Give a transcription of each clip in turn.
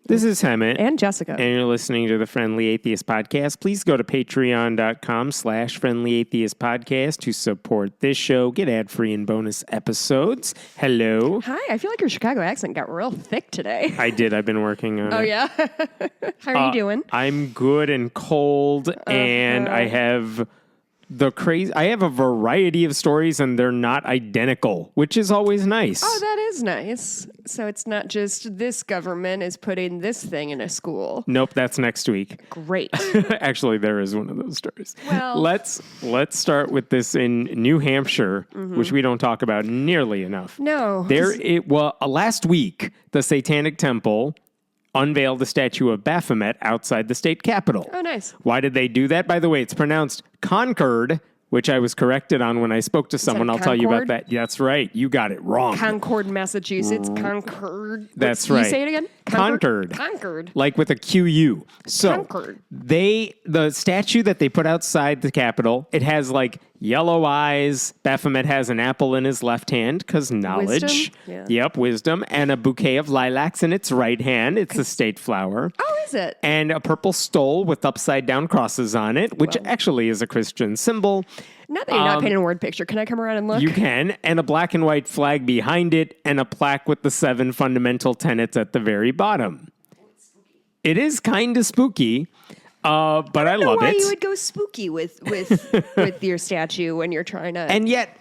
This is Hemet. And Jessica. And you're listening to the Friendly Atheist Podcast. Please go to patreon.com/friendlyatheistpodcast to support this show, get ad-free and bonus episodes. Hello. Hi, I feel like your Chicago accent got real thick today. I did. I've been working on it. Oh, yeah? How are you doing? I'm good and cold, and I have I have a variety of stories, and they're not identical, which is always nice. Oh, that is nice. So it's not just this government is putting this thing in a school. Nope, that's next week. Great. Actually, there is one of those stories. Well, let's start with this in New Hampshire, which we don't talk about nearly enough. No. Last week, the Satanic Temple unveiled the statue of Baphomet outside the state capitol. Oh, nice. Why did they do that? By the way, it's pronounced Concord, which I was corrected on when I spoke to someone. I'll tell you about that. That's right. You got it wrong. Concord, Massachusetts. Concord. That's right. You say it again? Concord. Like with a QU. So Concord. The statue that they put outside the Capitol, it has like yellow eyes. Baphomet has an apple in his left hand because knowledge. Wisdom? Yeah. Yep, wisdom. And a bouquet of lilacs in its right hand. It's the state flower. Oh, is it? And a purple stole with upside down crosses on it, which actually is a Christian symbol. Not that you're not painting a word picture. Can I come around and look? You can. And a black and white flag behind it and a plaque with the 7 fundamental tenets at the very bottom. It is kind of spooky, but I love it. I don't know why you would go spooky with your statue when you're trying to... And yet,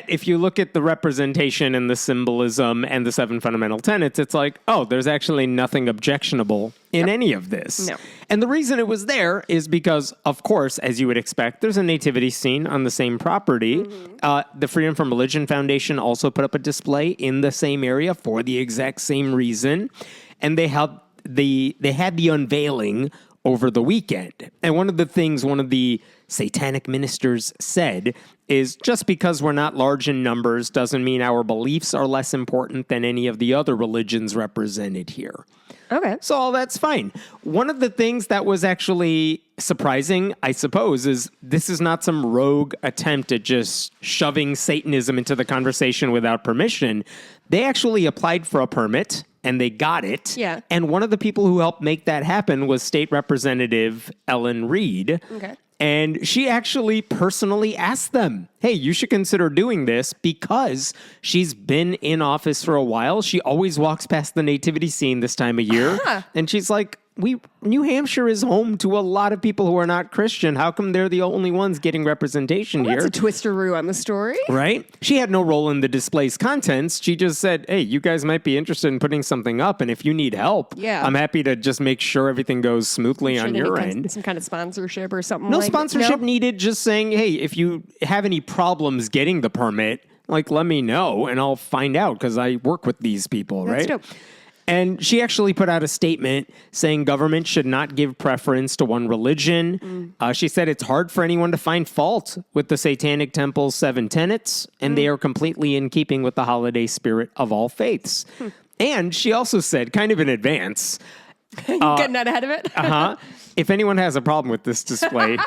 if you look at the representation and the symbolism and the 7 fundamental tenets, it's like, oh, there's actually nothing objectionable in any of this. No. And the reason it was there is because, of course, as you would expect, there's a nativity scene on the same property. Mm-hmm. The Freedom from Religion Foundation also put up a display in the same area for the exact same reason. And they had the unveiling over the weekend. And one of the satanic ministers said is just because we're not large in numbers doesn't mean our beliefs are less important than any of the other religions represented here. Okay. So all that's fine. One of the things that was actually surprising, I suppose, is this is not some rogue attempt at just shoving Satanism into the conversation without permission. They actually applied for a permit and they got it. Yeah. And one of the people who helped make that happen was State Representative Ellen Reed. Okay. And she actually personally asked them, hey, you should consider doing this because she's been in office for a while. She always walks past the nativity scene this time of year. And she's like, New Hampshire is home to a lot of people who are not Christian. How come they're the only ones getting representation here? That's a twisteroo on the story. Right? She had no role in the display's contents. She just said, hey, you guys might be interested in putting something up. And if you need help, I'm happy to just make sure everything goes smoothly on your end. Some kind of sponsorship or something No sponsorship needed. Just saying, hey, if you have any problems getting the permit, let me know and I'll find out because I work with these people, right? That's dope. And she actually put out a statement saying government should not give preference to one religion. She said it's hard for anyone to find fault with the Satanic Temple's 7 tenets, and they are completely in keeping with the holiday spirit of all faiths. And she also said, kind of in advance... Getting out ahead of it? If anyone has a problem with this display...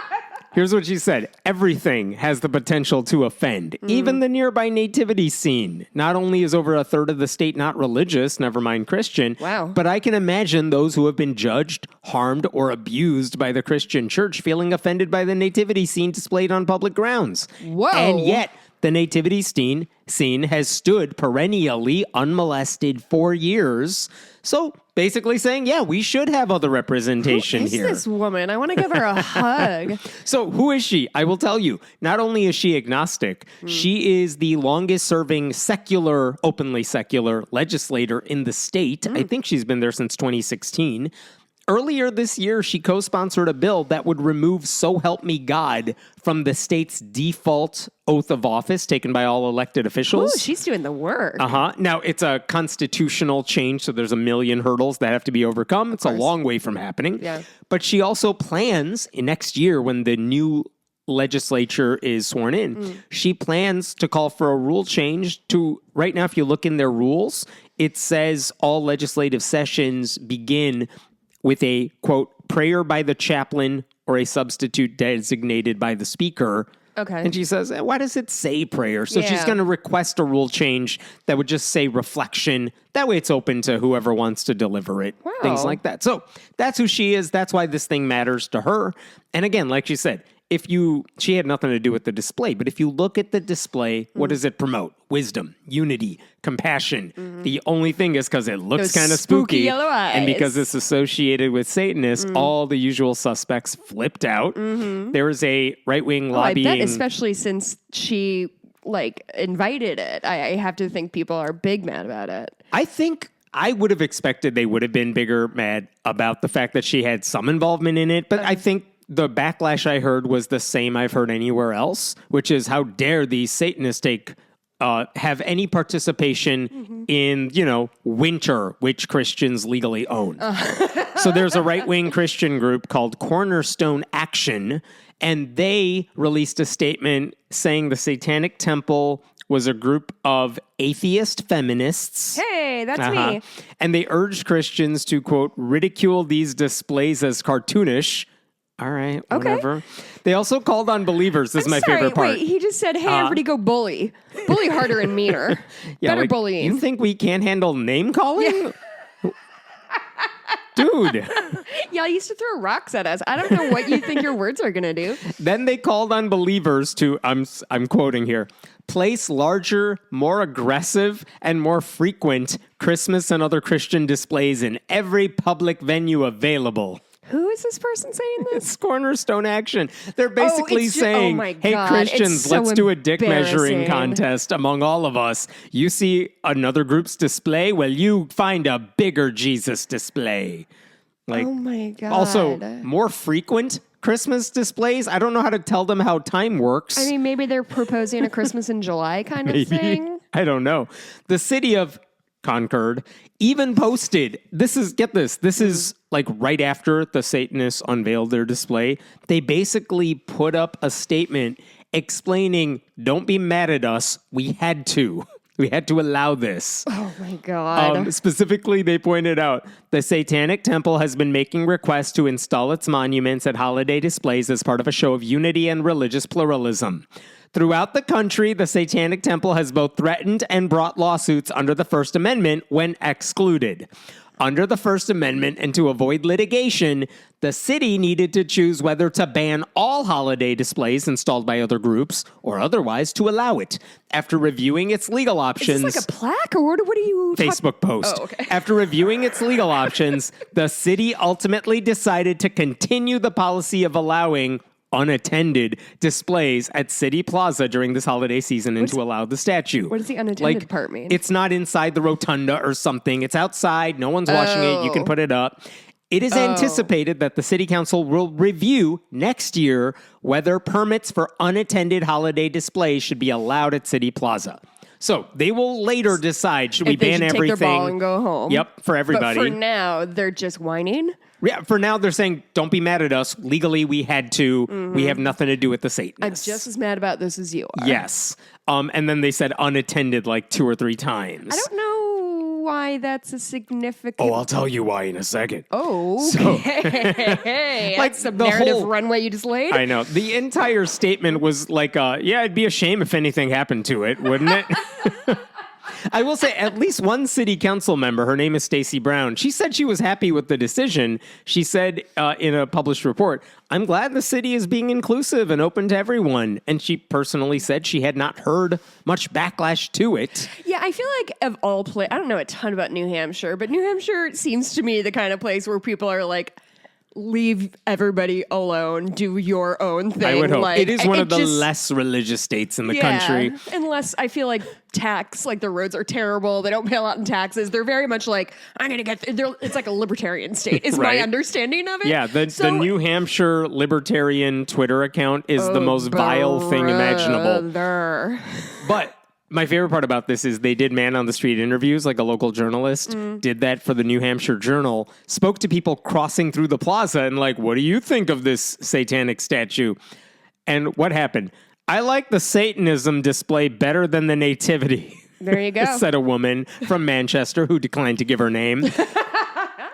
Here's what she said. Everything has the potential to offend, even the nearby nativity scene. Not only is over a third of the state not religious, never mind Christian, but I can imagine those who have been judged, harmed, or abused by the Christian church feeling offended by the nativity scene displayed on public grounds. Whoa. And yet, the nativity scene has stood perennially unmolested for years. So basically saying, yeah, we should have other representation here. Who is this woman? I want to give her a hug. So who is she? I will tell you. Not only is she agnostic, she is the longest serving openly secular legislator in the state. I think she's been there since 2016. Earlier this year, she co-sponsored a bill that would remove "So Help Me God" from the state's default oath of office taken by all elected officials. Ooh, she's doing the work. Now, it's a constitutional change, so there's a million hurdles that have to be overcome. It's a long way from happening. Yeah. But she also plans, next year when the new legislature is sworn in, she plans to call for a rule change to, right now, if you look in their rules, it says all legislative sessions begin with a, quote, prayer by the chaplain or a substitute designated by the speaker Okay. And she says, why does it say prayer? So she's Yeah. going to request a rule change that would just say reflection. That way it's open to whoever wants to deliver it. Wow. Things like that. So that's who she is. That's why this thing matters to her. And again, like she said, she had nothing to do with the display, but if you look at the display, what does it promote? Wisdom, unity, compassion. The only thing is because it looks Those kind of spooky spooky. yellow eyes. And because it's associated with Satanists, all the usual suspects flipped out. There is a right-wing lobbying. I bet, especially since she invited it. I have to think people are big mad about it. I think I would have expected they would have been bigger mad about the fact that she had some involvement in it, but I think the backlash I heard was the same I've heard anywhere else, which is how dare these Satanists have any participation in, winter, which Christians legally own. So there's a right-wing Christian group called Cornerstone Action, and they released a statement saying the Satanic Temple was a group of atheist feminists. Hey, that's me. And they urged Christians to, quote, ridicule these displays as cartoonish. All right, whatever. They also called on believers. This is my favorite part. Wait, he just said, hey, everybody go bully. Bully harder and meaner. Better bullying. You think we can't handle name calling? Dude. Y'all used to throw rocks at us. I don't know what you think your words are going to do. Then they called on believers to, I'm quoting here, place larger, more aggressive, and more frequent Christmas and other Christian displays in every public venue available. Who is this person saying this? It's Cornerstone Action. They're basically saying, my hey, God, Christians, so let's do a dick measuring embarrassing. contest among all of us. You see another group's display? Well, you find a bigger Jesus display. Oh my God. Also, more frequent Christmas displays. I don't know how to tell them how time works. I mean, maybe they're proposing a Christmas in July kind of thing. I don't know. The city of Concord even posted, this is like right after the Satanists unveiled their display. They basically put up a statement explaining, don't be mad at us. We had to allow this. Oh my God. Specifically, they pointed out the Satanic Temple has been making requests to install its monuments at holiday displays as part of a show of unity and religious pluralism. Throughout the country, the Satanic Temple has both threatened and brought lawsuits under the First Amendment when excluded. Under the First Amendment, and to avoid litigation, the city needed to choose whether to ban all holiday displays installed by other groups or otherwise to allow it. After reviewing its legal options... Is this like a plaque or what are you Facebook post. Oh, okay. After reviewing its legal options, the city ultimately decided to continue the policy of allowing unattended displays at City Plaza during this holiday season and to allow the statue. What does the unattended part mean? It's not inside the rotunda or something. It's outside. No one's watching it. You can put it up. It is anticipated that the city council will review next year whether permits for unattended holiday displays should be allowed at City Plaza. So they will later decide, should we ban everything? Take their ball and go home. Yep, for everybody. But for now, they're just whining. Yeah, for now they're saying, don't be mad at us. Legally, we had to. We have nothing to do with the I'm Satanists. just as mad about this as you are. Yes. And then they said unattended like 2 or 3 times. I don't know why that's a significant... Oh, I'll tell you why in a second. Oh, So- hey, Like, that's some the narrative whole- runway you just laid. I know. The entire statement was like, yeah, it'd be a shame if anything happened to it, wouldn't it? I will say at least one city council member, her name is Stacey Brown, she said she was happy with the decision. She said in a published report, I'm glad the city is being inclusive and open to everyone. And she personally said she had not heard much backlash to it. Yeah, I feel like of all I don't know a ton about New Hampshire, but New Hampshire seems to me the kind of place where people are like, leave everybody alone, do your own thing. I would hope. Like, it is one of the just, less religious states in the yeah, country. Unless I feel like the roads are terrible. They don't pay a lot in taxes. They're very much like, I'm going to get, it's like a libertarian state is Right. my understanding of it. Yeah, the New Hampshire Libertarian Twitter account is the most vile thing imaginable. But my favorite part about this is they did man-on-the-street interviews, like a local journalist did that for the New Hampshire Journal, spoke to people crossing through the plaza and like, what do you think of this satanic statue? And what happened? I like the Satanism display better than the nativity. There you go. Said a woman from Manchester who declined to give her name.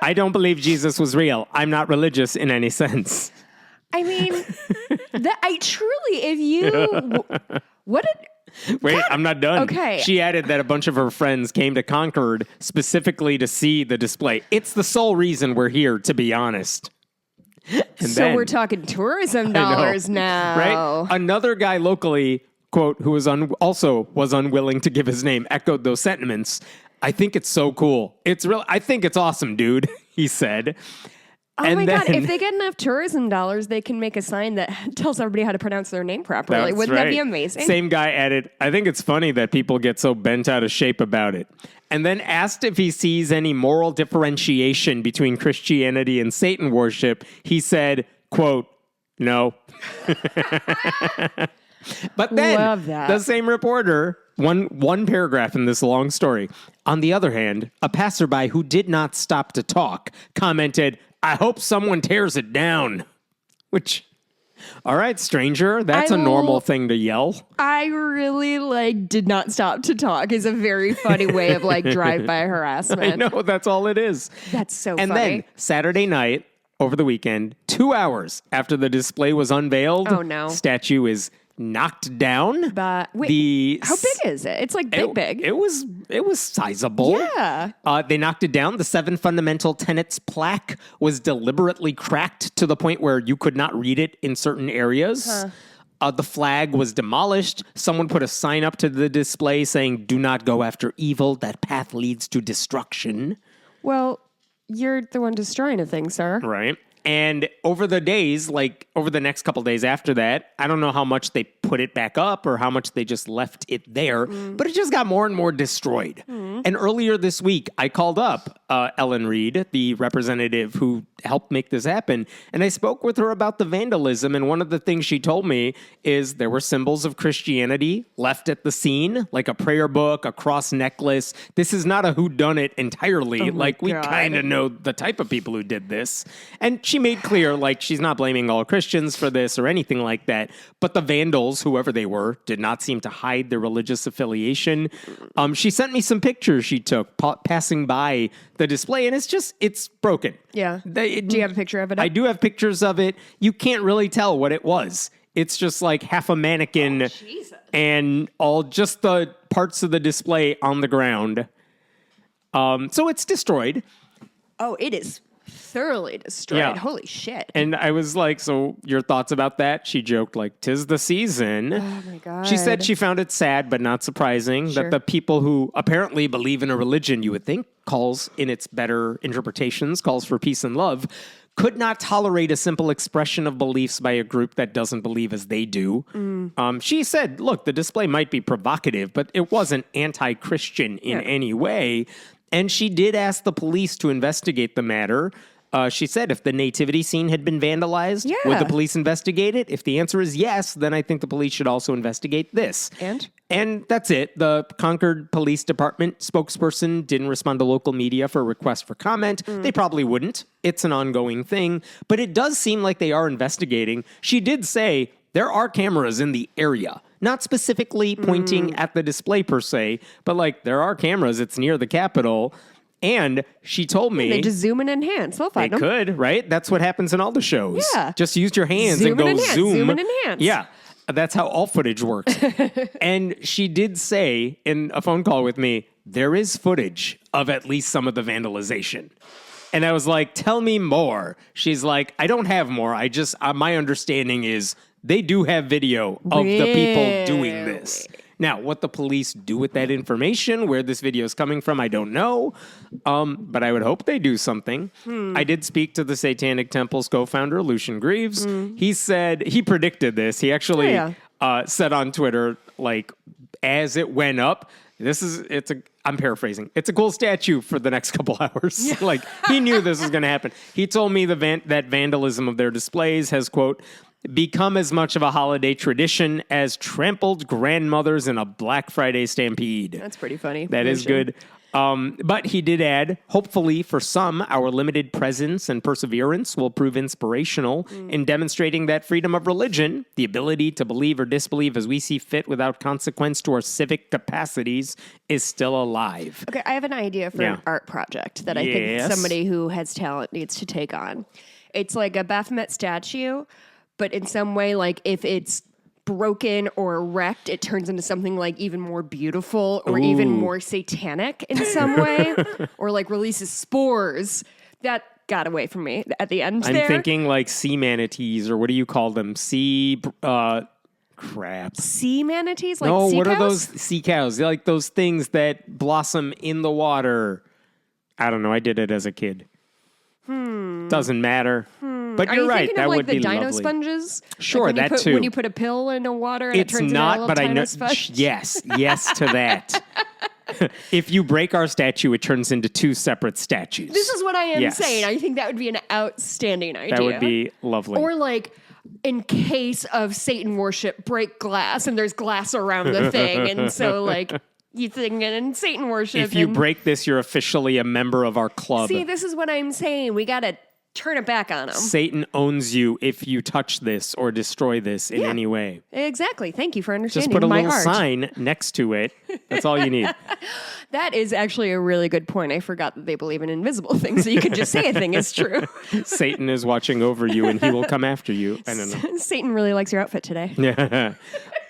I don't believe Jesus was real. I'm not religious in any sense. I mean, I truly, if you, what a, Wait, I'm not done. Okay. She added that a bunch of her friends came to Concord specifically to see the display. It's the sole reason we're here, to be honest. And so we're talking tourism dollars now. Right? Another guy locally, quote, who was also was unwilling to give his name, echoed those sentiments. I think it's so cool. I think it's awesome, dude, he said. Oh my God, if they get enough tourism dollars, they can make a sign that tells everybody how to pronounce their name properly. Wouldn't that be amazing? Same guy added, I think it's funny that people get so bent out of shape about it. And then asked if he sees any moral differentiation between Christianity and Satan worship, he said, quote, no. But then the same reporter, one paragraph in this long story. On the other hand, a passerby who did not stop to talk commented, I hope someone tears it down. Which, all right, stranger, that's a normal thing to yell. I really did not stop to talk is a very funny way of drive-by harassment. I know, that's all it is. That's so and funny. And then Saturday night, over the weekend, 2 hours after the display was unveiled, statue is knocked down. But wait, how big is it? It's big. It was sizable. Yeah. They knocked it down. The 7 fundamental tenets plaque was deliberately cracked to the point where you could not read it in certain areas. The flag was demolished. Someone put a sign up to the display saying, do not go after evil. That path leads to destruction. Well, you're the one destroying a thing, sir. Right. And over the days, over the next couple days after that, I don't know how much they put it back up or how much they just left it there, but it just got more and more destroyed. And earlier this week, I called up Ellen Reed, the representative who helped make this happen, and I spoke with her about the vandalism. And one of the things she told me is there were symbols of Christianity left at the scene, like a prayer book, a cross necklace. This is not a whodunit entirely. We kind of know the type of people who did this. And she made clear, she's not blaming all Christians for this or anything like that. But the vandals, whoever they were, did not seem to hide their religious affiliation. She sent me some pictures she took passing by the display, and it's broken. Yeah. Do you have a picture of it? I do have pictures of it. You can't really tell what it was. It's just half a mannequin and all just the parts of the display on the ground. So it's destroyed. Oh, it is thoroughly destroyed. Yeah. Holy shit. And I was like, so your thoughts about that? She joked 'tis the season. Oh my God. She said she found it sad, but not surprising that the people who apparently believe in a religion you would think calls in its better interpretations, calls for peace and love, could not tolerate a simple expression of beliefs by a group that doesn't believe as they do. She said, look, the display might be provocative, but it wasn't anti-Christian in any way. And she did ask the police to investigate the matter. She said if the nativity scene had been vandalized, would the police investigate it? If the answer is yes, then I think the police should also investigate this. And that's it. The Concord Police Department spokesperson didn't respond to local media for a request for comment. They probably wouldn't. It's an ongoing thing. But it does seem like they are investigating. She did say there are cameras in the area. Not specifically pointing at the display per se, but there are cameras. It's near the Capitol. And she told me... They just zoom and enhance. They'll find them. They could, right? That's what happens in all the shows. Yeah. Just use your hands and go zoom. Zoom and enhance. Yeah. That's how all footage works. And she did say in a phone call with me, there is footage of at least some of the vandalization. And I was like, tell me more. She's like, I don't have more. I just, my understanding is they do have video of the people doing this. Now, what the police do with that information, where this video is coming from, I don't know. But I would hope they do something. I did speak to the Satanic Temple's co-founder, Lucian Greaves. He said, he predicted this. He actually said on Twitter, as it went up, I'm paraphrasing. It's a cool statue for the next couple hours. He knew this was going to happen. He told me that vandalism of their displays has, quote, become as much of a holiday tradition as trampled grandmothers in a Black Friday stampede. That's pretty funny. That is good. But he did add, hopefully for some, our limited presence and perseverance will prove inspirational in demonstrating that freedom of religion, the ability to believe or disbelieve as we see fit without consequence to our civic capacities, is still alive. Okay, I have an idea for an art project that I think somebody who has talent needs to take on. It's like a Baphomet statue, but in some way, like if it's broken or wrecked, it turns into something like even more beautiful or even more satanic in some way, or like releases spores. That got away from me at the end. I'm there. thinking like sea manatees, or what do you call them? Crap. Sea manatees, like No, sea what cows? are those sea cows? They're like those things that blossom in the water. I don't know. I did it as a kid. Doesn't matter. But Are you're you right. thinking That of like would the be dino lovely. sponges? Sure, like that too. When you put a pill into water and It's it turns not, into a but little I know. sponge? Yes to that. If you break our statue, it turns into two separate statues. This is what I am Yes. saying. I think that would be an outstanding idea. That would be lovely. Or like, in case of Satan worship, break glass, and there's glass around the thing, and so like you think in Satan worship. If you and- break this, you're officially a member of our club. see, this is what I'm saying. We got to turn it back on them. Satan owns you if you touch this or destroy this in any way. Exactly. Thank you for understanding Just put a my little art. sign next to it. That's all you need. That is actually a really good point. I forgot that they believe in invisible things, so you could just say a thing is true. Satan is watching over you and he will come after you. I don't know. Satan really likes your outfit today. Yeah.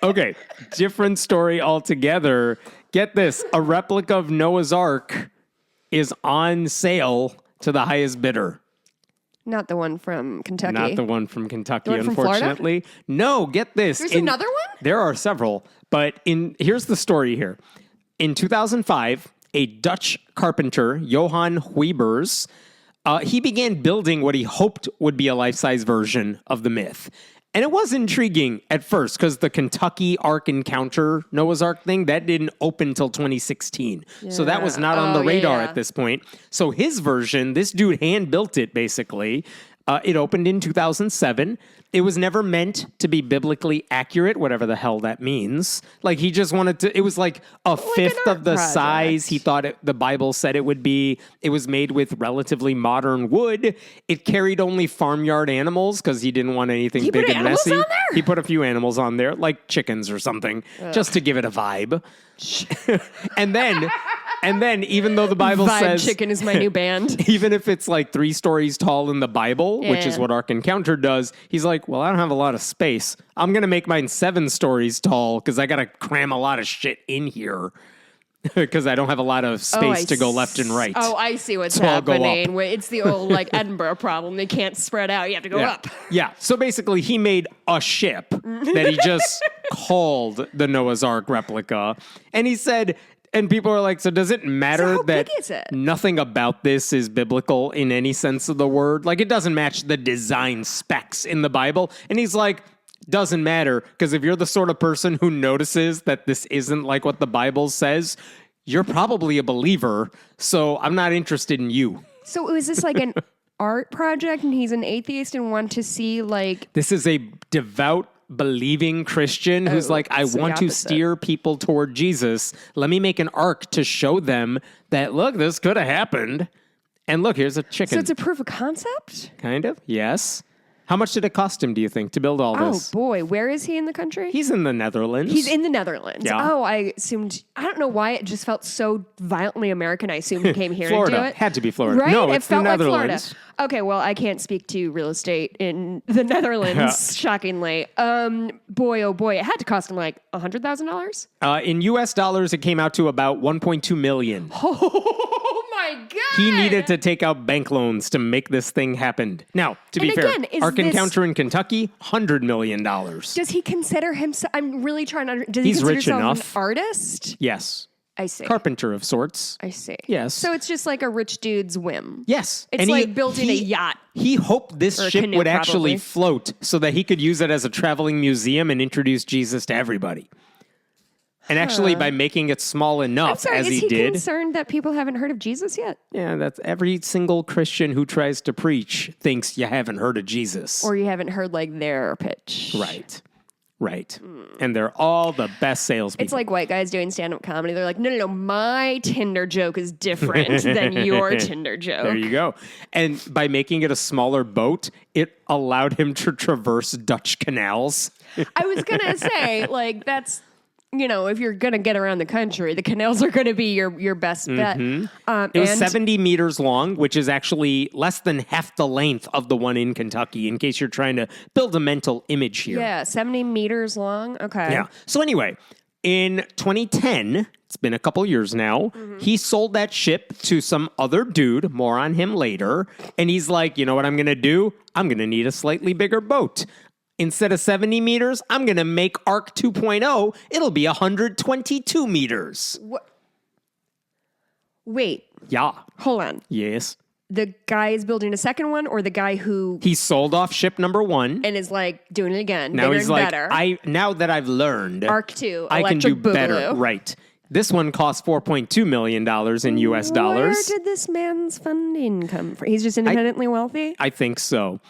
Okay, different story altogether. Get this, a replica of Noah's Ark is on sale to the highest bidder. Not the one from Kentucky. Not the one from Kentucky, one from Florida? unfortunately. No, get this. There's another one? There are several, but here's the story here. In 2005, a Dutch carpenter, Johan Huybers, he began building what he hoped would be a life-size version of the myth. And it was intriguing at first because the Kentucky Ark Encounter Noah's Ark thing, that didn't open until 2016. So that was not on the radar at this point. So his version, this dude hand built it basically. It opened in 2007. It was never meant to be biblically accurate, whatever the hell that means. Like he just wanted to, it was like a fifth art of the project. size he thought the Bible said it would be. It was made with relatively modern wood. It carried only farmyard animals because he didn't want anything He big put and animals messy. on there? He put a few animals on there, like chickens or something, just to give it a vibe. and then even though the Bible Vibe says Chicken is my new band. even if it's like 3 stories tall in the Bible, which is Yeah. what Ark Encounter does, he's like, well, I don't have a lot of space. I'm going to make mine 7 stories tall because I got to cram a lot of shit in here because I don't have a lot of space to go left and right. Oh, I see what's So I'll go happening. up. Where it's the old like Edinburgh problem. They can't spread out. You have to go Yeah. up. Yeah. So basically, he made a ship that he just called the Noah's Ark replica. And he said, and people are like, so does it matter how that big is it? nothing about this is biblical in any sense of the word? Like, it doesn't match the design specs in the Bible. And he's like, doesn't matter, because if you're the sort of person who notices that this isn't like what the Bible says, you're probably a believer, so I'm not interested in you. So is this like an art project and he's an atheist and want to see like This is a devout, believing Christian who's like, I it's the want to opposite. steer people toward Jesus. Let me make an ark to show them that, look, this could have happened. And look, here's a chicken. so it's a proof of concept? Kind of, yes. How much did it cost him, do you think, to build all Oh this? boy, where is he in the country? He's in the Netherlands. He's in the Netherlands. Yeah. Oh, I assumed. I don't know why it just felt so violently American. I assumed he came here to Florida. do it. Had to be Florida. Right? No, it it's the felt like Florida. Netherlands. Okay, well, I can't speak to real estate in the Netherlands, shockingly. Boy, oh boy, it had to cost him like $100,000. In U.S. dollars, it came out to about $1.2 million. Oh my god! He needed to take out bank loans to make this thing happen. Now, to be And fair, again, is Ark this- Encounter in Kentucky, $100 million. Does he consider himself? I'm really trying to. Does he He's consider rich himself enough. an artist? Yes. I see. Carpenter of sorts. I see. Yes. So it's just like a rich dude's whim. Yes. It's And like built in a he- yacht. He hoped this Or a ship canoe, would actually probably. float so that he could use it as a traveling museum and introduce Jesus to everybody. And actually, by making it small I'm enough, sorry. as Is he he did, concerned that people haven't heard of Jesus yet, yeah, that's every single Christian who tries to preach thinks you haven't heard of Jesus. or you haven't heard like their pitch? Right. Right. And they're all the best salespeople. It's like white guys doing stand-up comedy. They're like, no, my Tinder joke is different than your Tinder joke. There you go. And by making it a smaller boat, it allowed him to traverse Dutch canals. I was gonna say, like, that's if you're going to get around the country, the canals are going to be your best bet. It was 70 meters long, which is actually less than half the length of the one in Kentucky, in case you're trying to build a mental image here. Yeah, 70 meters long. Okay. Yeah. So anyway, in 2010, it's been a couple years now, he sold that ship to some other dude, more on him later, and he's like, you know what I'm going to do? I'm going to need a slightly bigger boat. Instead of 70 meters, I'm going to make Arc 2.0. It'll be 122 meters. What? Wait. Yeah. Hold on. Yes. The guy is building a second one, or the guy who He sold off ship number 1. and is like doing it again, Now bigger he's and like, better. now that I've learned, Arc 2, I can do electric better. boogaloo. Right. This one cost $4.2 million in US dollars. Where did this man's funding come from? He's just independently wealthy? I think so.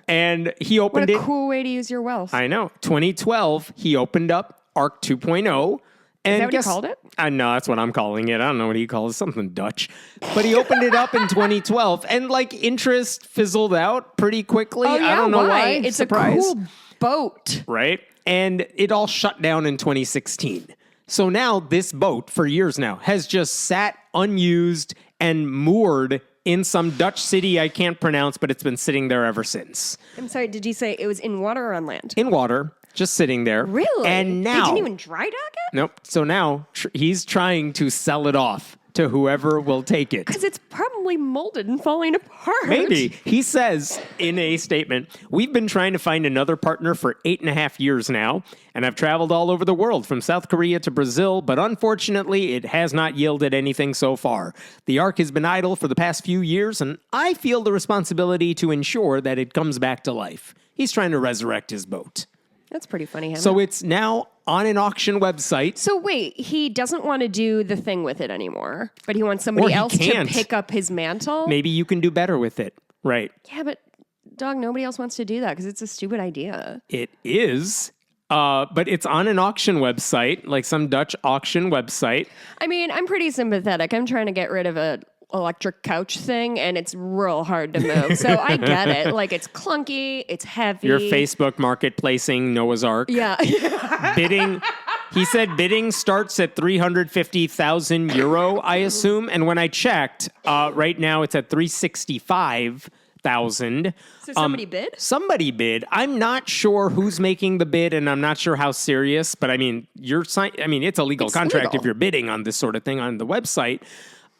And he What opened a it. cool way to use your wealth. I know. 2012, he opened up Arc 2.0. And that what he called it? No, that's what I'm calling it. I don't know what he calls it. Something Dutch. But he opened it up in 2012, and like interest fizzled out pretty quickly. Oh, yeah, I don't know why. It's Surprise. a cool boat. Right? And it all shut down in 2016. So now this boat, for years now, has just sat unused and moored in some Dutch city I can't pronounce, but it's been sitting there ever since. I'm sorry, did you say it was in water or on land? In water, just sitting there. Really? And now... They didn't even dry dock it? Nope. So now he's trying to sell it off to whoever will take it. Because it's probably molded and falling apart. Maybe. He says in a statement, we've been trying to find another partner for 8.5 years now, and I've traveled all over the world from South Korea to Brazil, but unfortunately it has not yielded anything so far. The Ark has been idle for the past few years, and I feel the responsibility to ensure that it comes back to life. He's trying to resurrect his boat. That's pretty funny. So it's now on an auction website. So wait, he doesn't want to do the thing with it anymore, but he wants somebody Or he else can't. to pick up his mantle? Maybe you can do better with it. Right. Yeah, but dog, nobody else wants to do that because it's a stupid idea. It is. But it's on an auction website, like some Dutch auction website. I mean, I'm pretty sympathetic. I'm trying to get rid of a electric couch thing, and it's real hard to move. So I get it. Like, it's clunky, it's heavy. Your Facebook marketplacing Noah's Ark. Yeah. Bidding. He said bidding starts at 350,000 euro, I assume. And when I checked, right now it's at 365,000. So somebody bid? Somebody bid. I'm not sure who's making the bid, and I'm not sure how serious. But I mean, it's a legal contract legal. if you're bidding on this sort of thing on the website.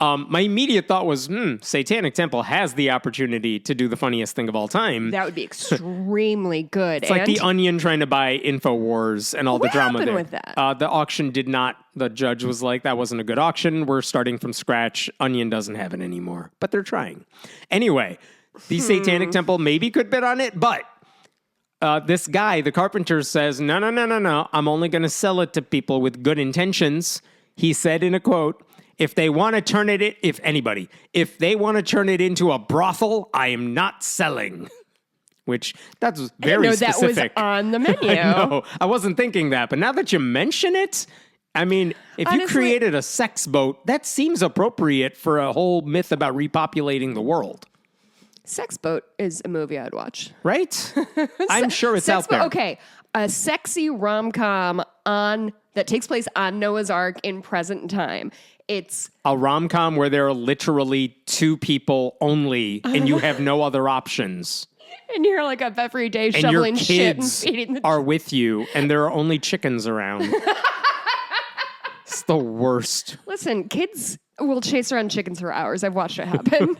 My immediate thought was, Satanic Temple has the opportunity to do the funniest thing of all time. That would be extremely good. It's like the Onion trying to buy InfoWars and all the drama happened there. with that? The auction did not. The judge was like, that wasn't a good auction. We're starting from scratch. Onion doesn't have it anymore. But they're trying. Anyway, the Satanic Temple maybe could bid on it, but this guy, the carpenter, says, no. I'm only going to sell it to people with good intentions. He said in a quote, if they want to turn it into a brothel, I am not selling. Which, that's very specific. That was on the menu. No, I wasn't thinking that. But now that you mention it, I mean, if you created a sex boat, that seems appropriate for a whole myth about repopulating the world. Sex Boat is a movie I'd watch. Right? I'm sure it's out there. Okay, a sexy rom-com that takes place on Noah's Ark in present time. It's a rom-com where there are literally 2 people only and you have no other options. And you're like up every day shoveling shit and feeding the are with you and there are only chickens around. It's the worst. Listen, kids will chase around chickens for hours. I've watched it happen.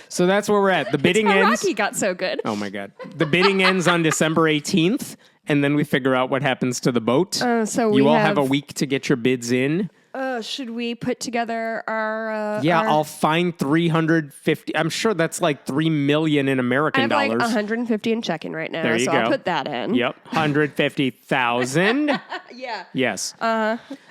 So that's where we're at. The bidding ends. Rocky got so good. Oh my God. The bidding ends on December 18th and then we figure out what happens to the boat. So you all have a week to get your bids in. Should we put together our... I'll find 350. I'm sure that's like 3 million in American dollars. I have like 150 in checking right now, there you go. I'll put that in. Yep, 150,000. Yeah. Yes.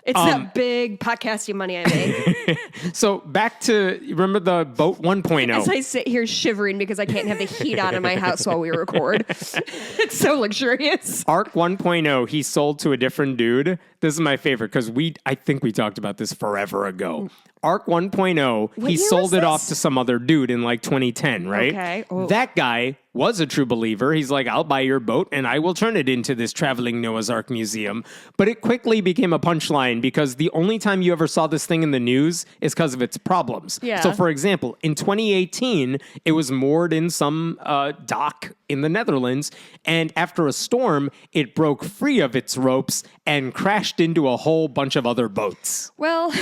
It's that big podcasting money I made. So back to, remember the boat 1.0. As I sit here shivering because I can't have the heat on in my house while we record. It's so luxurious. Arc 1.0, he sold to a different dude. This is my favorite because I think we talked about this forever ago. Arc 1.0, What he year sold was it this? off to some other dude in like 2010, right? Okay. Oh. That guy was a true believer. He's like, I'll buy your boat and I will turn it into this traveling Noah's Ark museum. But it quickly became a punchline because the only time you ever saw this thing in the news is because of its problems. Yeah. So, for example, in 2018, it was moored in some dock in the Netherlands. And after a storm, it broke free of its ropes and crashed into a whole bunch of other boats. Well,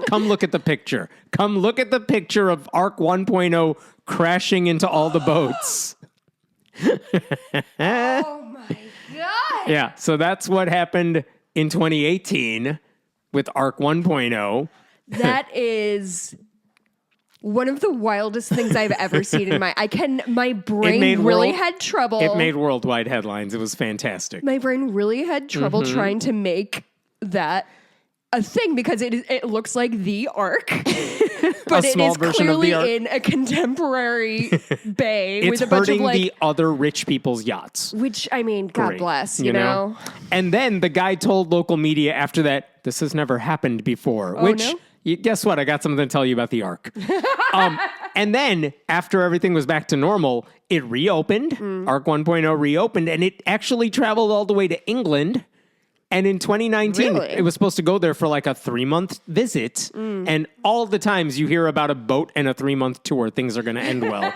Come look at the picture. Come look at the picture of Arc 1.0 crashing into all the boats. oh my God. Yeah, so that's what happened in 2018 with Arc 1.0. That is one of the wildest things I've ever seen in my brain really had trouble. It made worldwide headlines. It was fantastic. My brain really had trouble trying to make that a thing because it looks like the Ark, but it small is version of the clearly Ark. in a contemporary bay It's with a bunch of hurting like, the other rich people's yachts. which I mean, God Great, bless, you know? And then the guy told local media after that, this has never happened before. no? Guess what? I got something to tell you about the Ark. And then after everything was back to normal, it reopened. Arc 1.0 reopened, and it actually traveled all the way to England. And in 2019, Really? it was supposed to go there for like a 3-month visit. And all the times you hear about a boat and a 3-month tour, things are going to end well.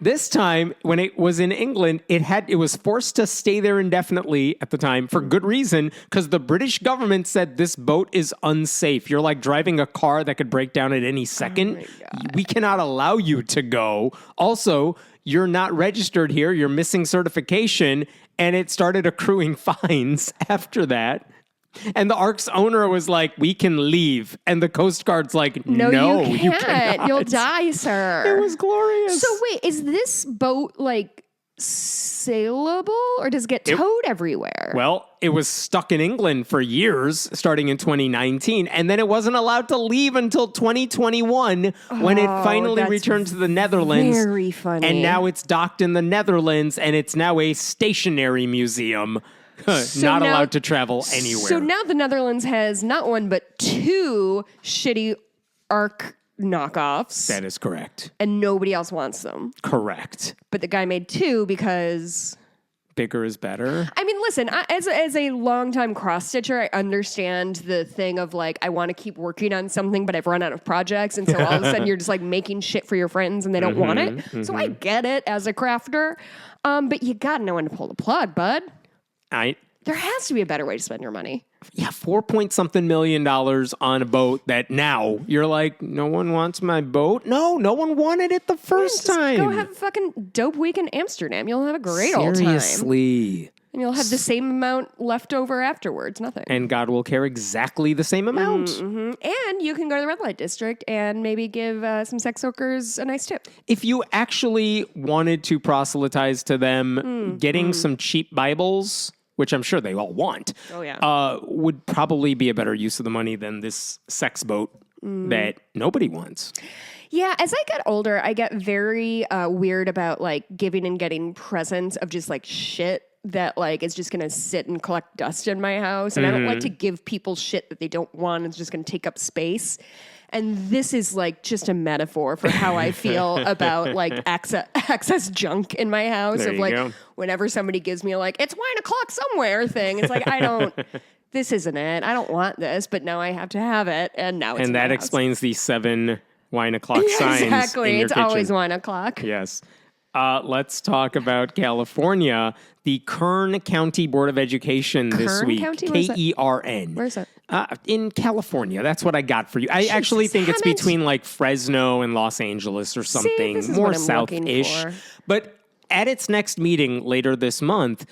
This time, when it was in England, it was forced to stay there indefinitely at the time for good reason, because the British government said this boat is unsafe. You're like driving a car that could break down at any second. We cannot allow you to go. Also, you're not registered here. You're missing certification. And it started accruing fines after that. And the Ark's owner was like, we can leave. And the Coast Guard's like, no, you can't. cannot. You'll die, sir. It was glorious. So wait, is this boat like sailable or does it get towed everywhere? Well, it was stuck in England for years, starting in 2019, and then it wasn't allowed to leave until 2021 when it finally that's returned to the Netherlands. very funny. And now it's docked in the Netherlands, and it's now a stationary museum, not now- allowed to travel anywhere. So now the Netherlands has not one but two shitty Ark knockoffs, That is correct. and nobody else wants them. Correct. But the guy made two because, Bigger is better. I mean, listen, as a longtime cross stitcher, I understand the thing of like, I want to keep working on something, but I've run out of projects. And so all of a sudden you're just like making shit for your friends and they don't want it. So I get it as a crafter. But you got to know when to pull the plug, bud. There has to be a better way to spend your money. Yeah, $4-point-something million on a boat that now you're like, no one wants my boat. No one wanted it the first time. Go have a fucking dope week in Amsterdam. You'll have a great old time. Seriously. And you'll have the same amount left over afterwards. Nothing. And God will care exactly the same amount. And you can go to the red light district and maybe give some sex workers a nice tip. If you actually wanted to proselytize to them, getting some cheap Bibles, which I'm sure they all want, would probably be a better use of the money than this sex boat that nobody wants. Yeah, as I get older, I get very weird about like giving and getting presents of just like shit that like is just gonna sit and collect dust in my house. And I don't like to give people shit that they don't want. It's just gonna take up space. And this is like just a metaphor for how I feel about like excess junk in my house. There of you like go. whenever somebody gives me like, it's wine o'clock somewhere thing. It's like, this isn't it. I don't want this, but now I have to have it. And now it's in And my that house. explains the 7 wine o'clock signs Exactly. in your It's kitchen. always 1 o'clock. Yes. Let's talk about California. The Kern County Board of Education this Kern week. County? Where's that? Kern. Where's that? In California. That's what I got for you. I actually think it's Hammond. between like Fresno and Los Angeles or something. this is More what I'm looking south-ish. for. But at its next meeting later this month,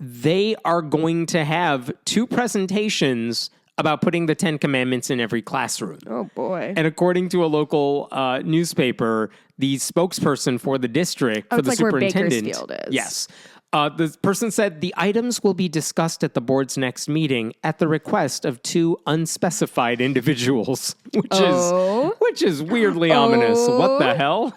they are going to have 2 presentations about putting the 10 Commandments in every classroom. Oh, boy. And according to a local newspaper, the spokesperson for the district, for it's the like where superintendent, Bakersfield is. yes, the person said the items will be discussed at the board's next meeting at the request of 2 unspecified individuals, which is weirdly ominous. What the hell?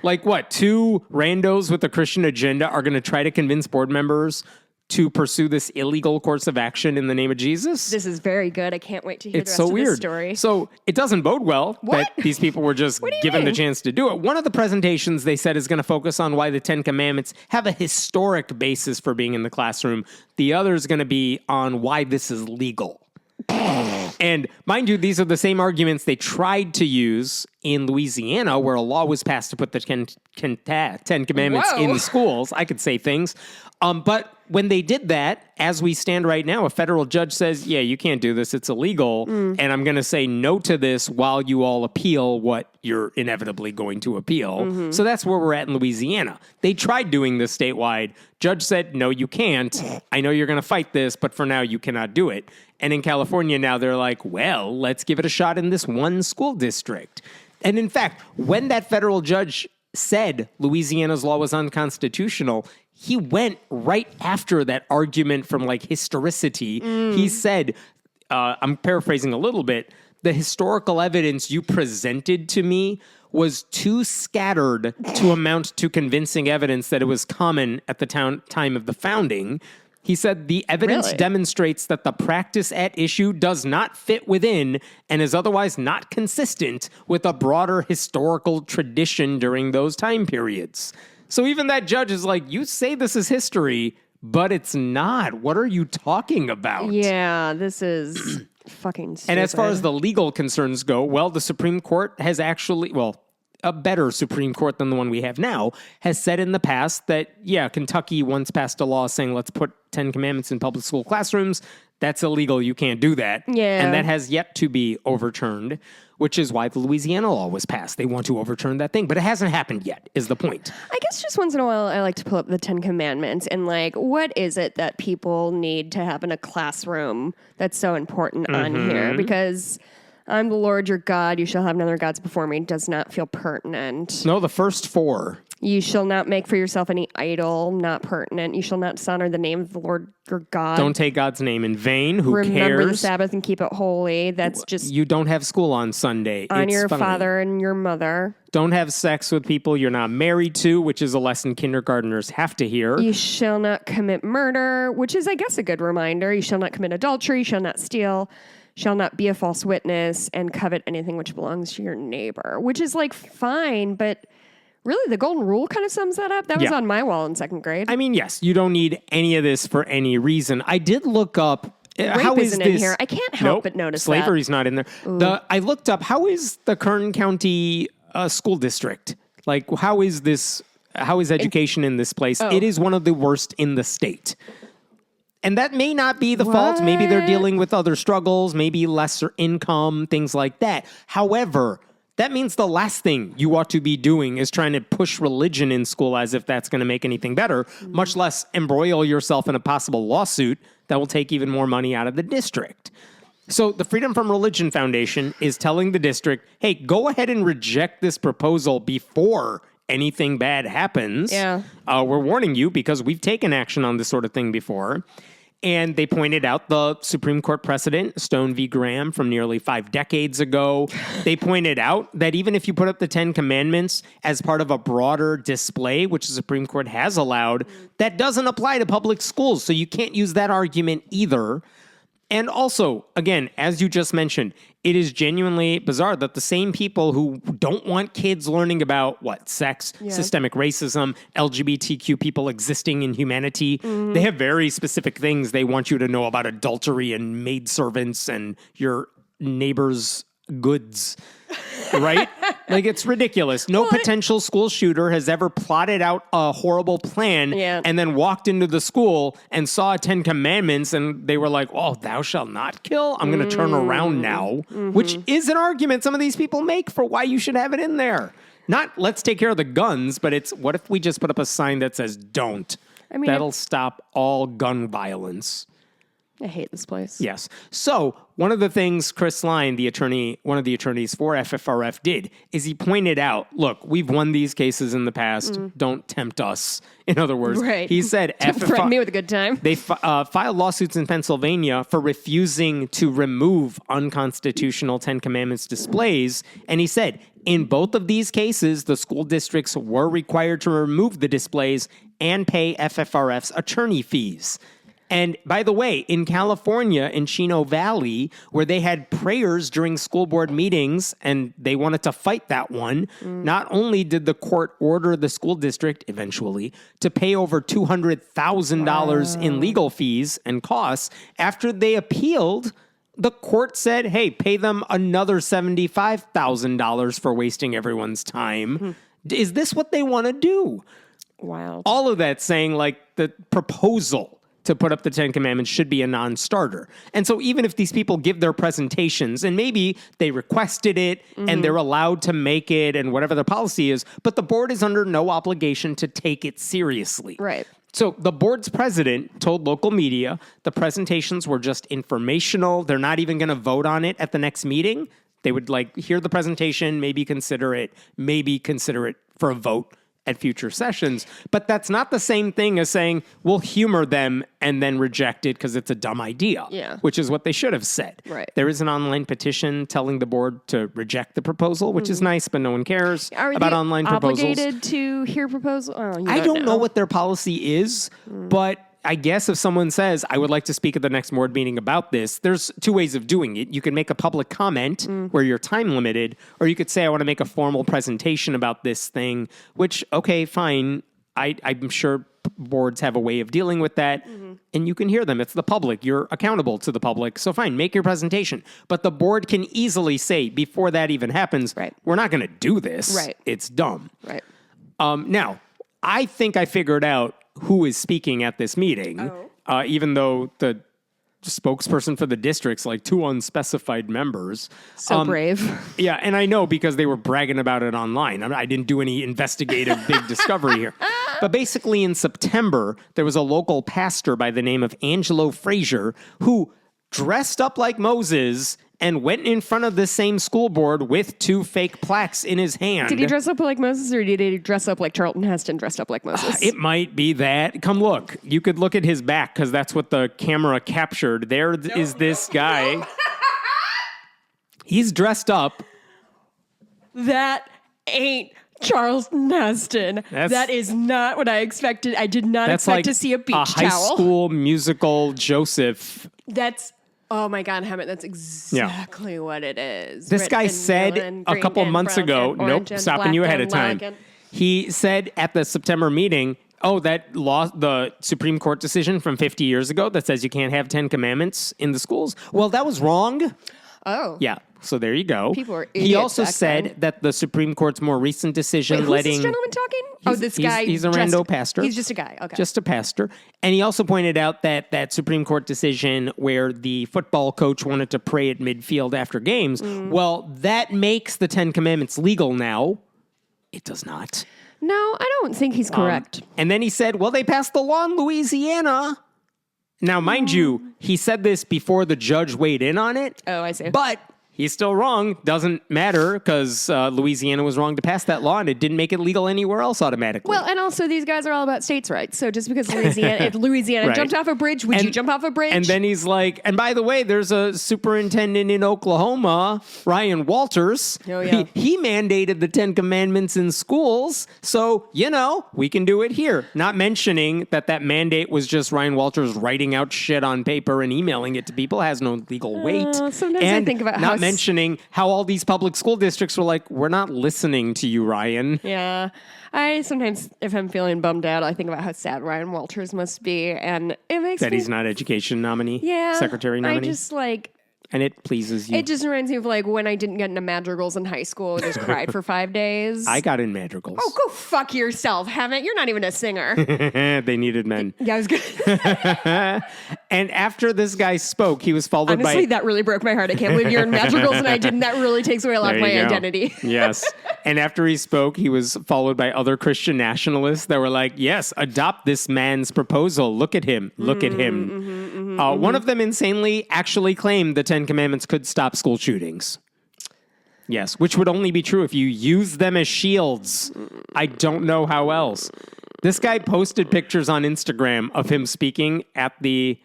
Like what? 2 randos with a Christian agenda are going to try to convince board members to pursue this illegal course of action in the name of Jesus. This is very good. I can't wait to hear It's the rest so of weird. this story. So it doesn't bode well that these people were just What do you given the mean? chance to do it. One of the presentations they said is going to focus on why the Ten Commandments have a historic basis for being in the classroom. The other is going to be on why this is legal. And mind you, these are the same arguments they tried to use in Louisiana, where a law was passed to put the Ten Commandments Whoa. in schools. I could say things. But when they did that, as we stand right now, a federal judge says, yeah, you can't do this. It's illegal. And I'm going to say no to this while you all appeal what you're inevitably going to appeal. So that's where we're at in Louisiana. They tried doing this statewide. Judge said, no, you can't. I know you're going to fight this, but for now you cannot do it. And in California now they're like, well, let's give it a shot in this one school district. And in fact, when that federal judge said Louisiana's law was unconstitutional, he went right after that argument from like historicity. He said, I'm paraphrasing a little bit, the historical evidence you presented to me was too scattered to amount to convincing evidence that it was common at the time of the founding. He said the evidence Really? demonstrates that the practice at issue does not fit within and is otherwise not consistent with a broader historical tradition during those time periods. So even that judge is like, you say this is history, but it's not. What are you talking about? Yeah, this is fucking stupid. And as far as the legal concerns go, well, the Supreme Court has actually, a better Supreme Court than the one we have now, has said in the past that, yeah, Kentucky once passed a law saying let's put 10 Commandments in public school classrooms. That's illegal. You can't do that. Yeah. And that has yet to be overturned, which is why the Louisiana law was passed. They want to overturn that thing, but it hasn't happened yet, is the point. I guess just once in a while I like to pull up the 10 Commandments and like, what is it that people need to have in a classroom that's so important on here? Because I'm the Lord your God, you shall have no other gods before me, does not feel pertinent. No, the first four. You shall not make for yourself any idol, not pertinent. You shall not dishonor the name of the Lord your God. Don't take God's name in vain. Who Remember the cares? Sabbath and keep it holy. That's just You don't have school on Sunday. on It's your fine. father and your mother. Don't have sex with people you're not married to, which is a lesson kindergartners have to hear. You shall not commit murder, which is, I guess, a good reminder. You shall not commit adultery, shall not steal, shall not be a false witness, and covet anything which belongs to your neighbor, which is like fine, but really the golden rule kind of sums that up. That was Yeah. on my wall in second grade. I mean, yes, you don't need any of this for any reason. I did look up how Rape is isn't this in here. I can't help Nope, but notice slavery's not in there. I looked up how is the Kern County school district? Like, how is this? How is education in this place? It is one of the worst in the state. And that may not be the fault. Maybe they're dealing with other struggles, maybe lesser income, things like that. However, that means the last thing you ought to be doing is trying to push religion in school as if that's going to make anything better, much less embroil yourself in a possible lawsuit that will take even more money out of the district. So the Freedom from Religion Foundation is telling the district, hey, go ahead and reject this proposal before anything bad happens. Yeah. We're warning you because we've taken action on this sort of thing before. And they pointed out the Supreme Court precedent, Stone v. Graham, from nearly 5 decades ago. They pointed out that even if you put up the 10 Commandments as part of a broader display, which the Supreme Court has allowed, that doesn't apply to public schools. So you can't use that argument either. And also, again, as you just mentioned, it is genuinely bizarre that the same people who don't want kids learning about, sex, systemic racism, LGBTQ people existing in humanity, they have very specific things they want you to know about adultery and maidservants and your neighbor's goods, right? Like, it's ridiculous. No potential school shooter has ever plotted out a horrible plan and then walked into the school and saw 10 Commandments and they were like, oh, thou shalt not kill? I'm going to turn around now, which is an argument some of these people make for why you should have it in there. Not let's take care of the guns, but it's what if we just put up a sign that says don't? I mean, that'll stop all gun violence. I hate this place. Yes. So one of the things Chris Line, one of the attorneys for FFRF, did is he pointed out, look, we've won these cases in the past. Don't tempt us. In other words, he said, Don't threaten me with a good time. They filed lawsuits in Pennsylvania for refusing to remove unconstitutional 10 Commandments displays. And he said, in both of these cases, the school districts were required to remove the displays and pay FFRF's attorney fees. And by the way, in California, in Chino Valley, where they had prayers during school board meetings and they wanted to fight that one, not only did the court order the school district eventually to pay over $200,000 in legal fees and costs, after they appealed, the court said, hey, pay them another $75,000 for wasting everyone's time. Is this what they want to do? Wow. All of that saying like the proposal to put up the Ten Commandments should be a non-starter. And so even if these people give their presentations and maybe they requested it and they're allowed to make it and whatever their policy is, but the board is under no obligation to take it seriously. Right. So the board's president told local media the presentations were just informational. They're not even going to vote on it at the next meeting. They would like hear the presentation, maybe consider it for a vote at future sessions. But that's not the same thing as saying we'll humor them and then reject it because it's a dumb idea, which is what they should have said. Right. There is an online petition telling the board to reject the proposal, which is nice, but no one cares about online proposals. Are they obligated to hear proposals? Oh, I don't know what their policy is, but I guess if someone says, I would like to speak at the next board meeting about this, there's two ways of doing it. You can make a public comment where you're time limited, or you could say, I want to make a formal presentation about this thing, which, okay, fine. I'm sure boards have a way of dealing with that, and you can hear them. It's the public. You're accountable to the public. So fine, make your presentation. But the board can easily say, before that even happens, we're not going to do this. Right. It's dumb. Right. Now, I think I figured out who is speaking at this meeting, even though the spokesperson for the district's like two unspecified members. So brave. Yeah, and I know because they were bragging about it online. I didn't do any investigative big discovery here. But basically in September, there was a local pastor by the name of Angelo Frazier who dressed up like Moses and went in front of the same school board with two fake plaques in his hand. Did he dress up like Moses, or did he dress up like Charlton Heston dressed up like Moses? It might be that. Come look. You could look at his back because that's what the camera captured. There is this guy. He's dressed up. That ain't Charlton Heston. That is not what I expected. I did not expect like to see a beach a high towel. school musical Joseph. Oh my God, Hammett, that's exactly what it is. This guy said a couple months ago, stopping you ahead of time. He said at the September meeting, that law, the Supreme Court decision from 50 years ago that says you can't have 10 commandments in the schools. Well, that was wrong. Oh. Yeah. So there you go. People are idiots. He also back said then. that the Supreme Court's more recent decision Wait, who's this gentleman talking? This guy. He's a rando pastor. He's just a guy. Okay. Just a pastor. And he also pointed out that Supreme Court decision where the football coach wanted to pray at midfield after games, well, that makes the Ten Commandments legal now. It does not. No, I don't think he's correct. And then he said, well, they passed the law in Louisiana. Now, mind you, he said this before the judge weighed in on it. Oh, I see. But he's still wrong. Doesn't matter because Louisiana was wrong to pass that law and it didn't make it legal anywhere else automatically. Well, and also these guys are all about states' rights. So just because if Louisiana jumped off a bridge, would you jump off a bridge? And then he's like, and by the way, there's a superintendent in Oklahoma, Ryan Walters. Oh, yeah. He mandated the 10 Commandments in schools. So, we can do it here. Not mentioning that mandate was just Ryan Walters writing out shit on paper and emailing it to people. It has no legal weight. Sometimes I think about how mentioning how all these public school districts were like, we're not listening to you, Ryan. Yeah. I sometimes, if I'm feeling bummed out, I think about how sad Ryan Walters must be. And it makes that he's not education nominee, secretary nominee. I just and it pleases you. It just reminds me of when I didn't get into madrigals in high school and just cried for 5 days. I got in madrigals. Oh, go fuck yourself, Hammett. You're not even a singer. They needed men. Yeah, I was good. And after this guy spoke, he was followed by... Honestly, that really broke my heart. I can't believe you're in madrigals and I didn't. That really takes away a lot of my identity. Yes. And after he spoke, he was followed by other Christian nationalists that were like, yes, adopt this man's proposal. Look at him. Look at him. One of them insanely actually claimed the 10 Commandments could stop school shootings. Yes, which would only be true if you use them as shields. I don't know how else. This guy posted pictures on Instagram of him speaking at the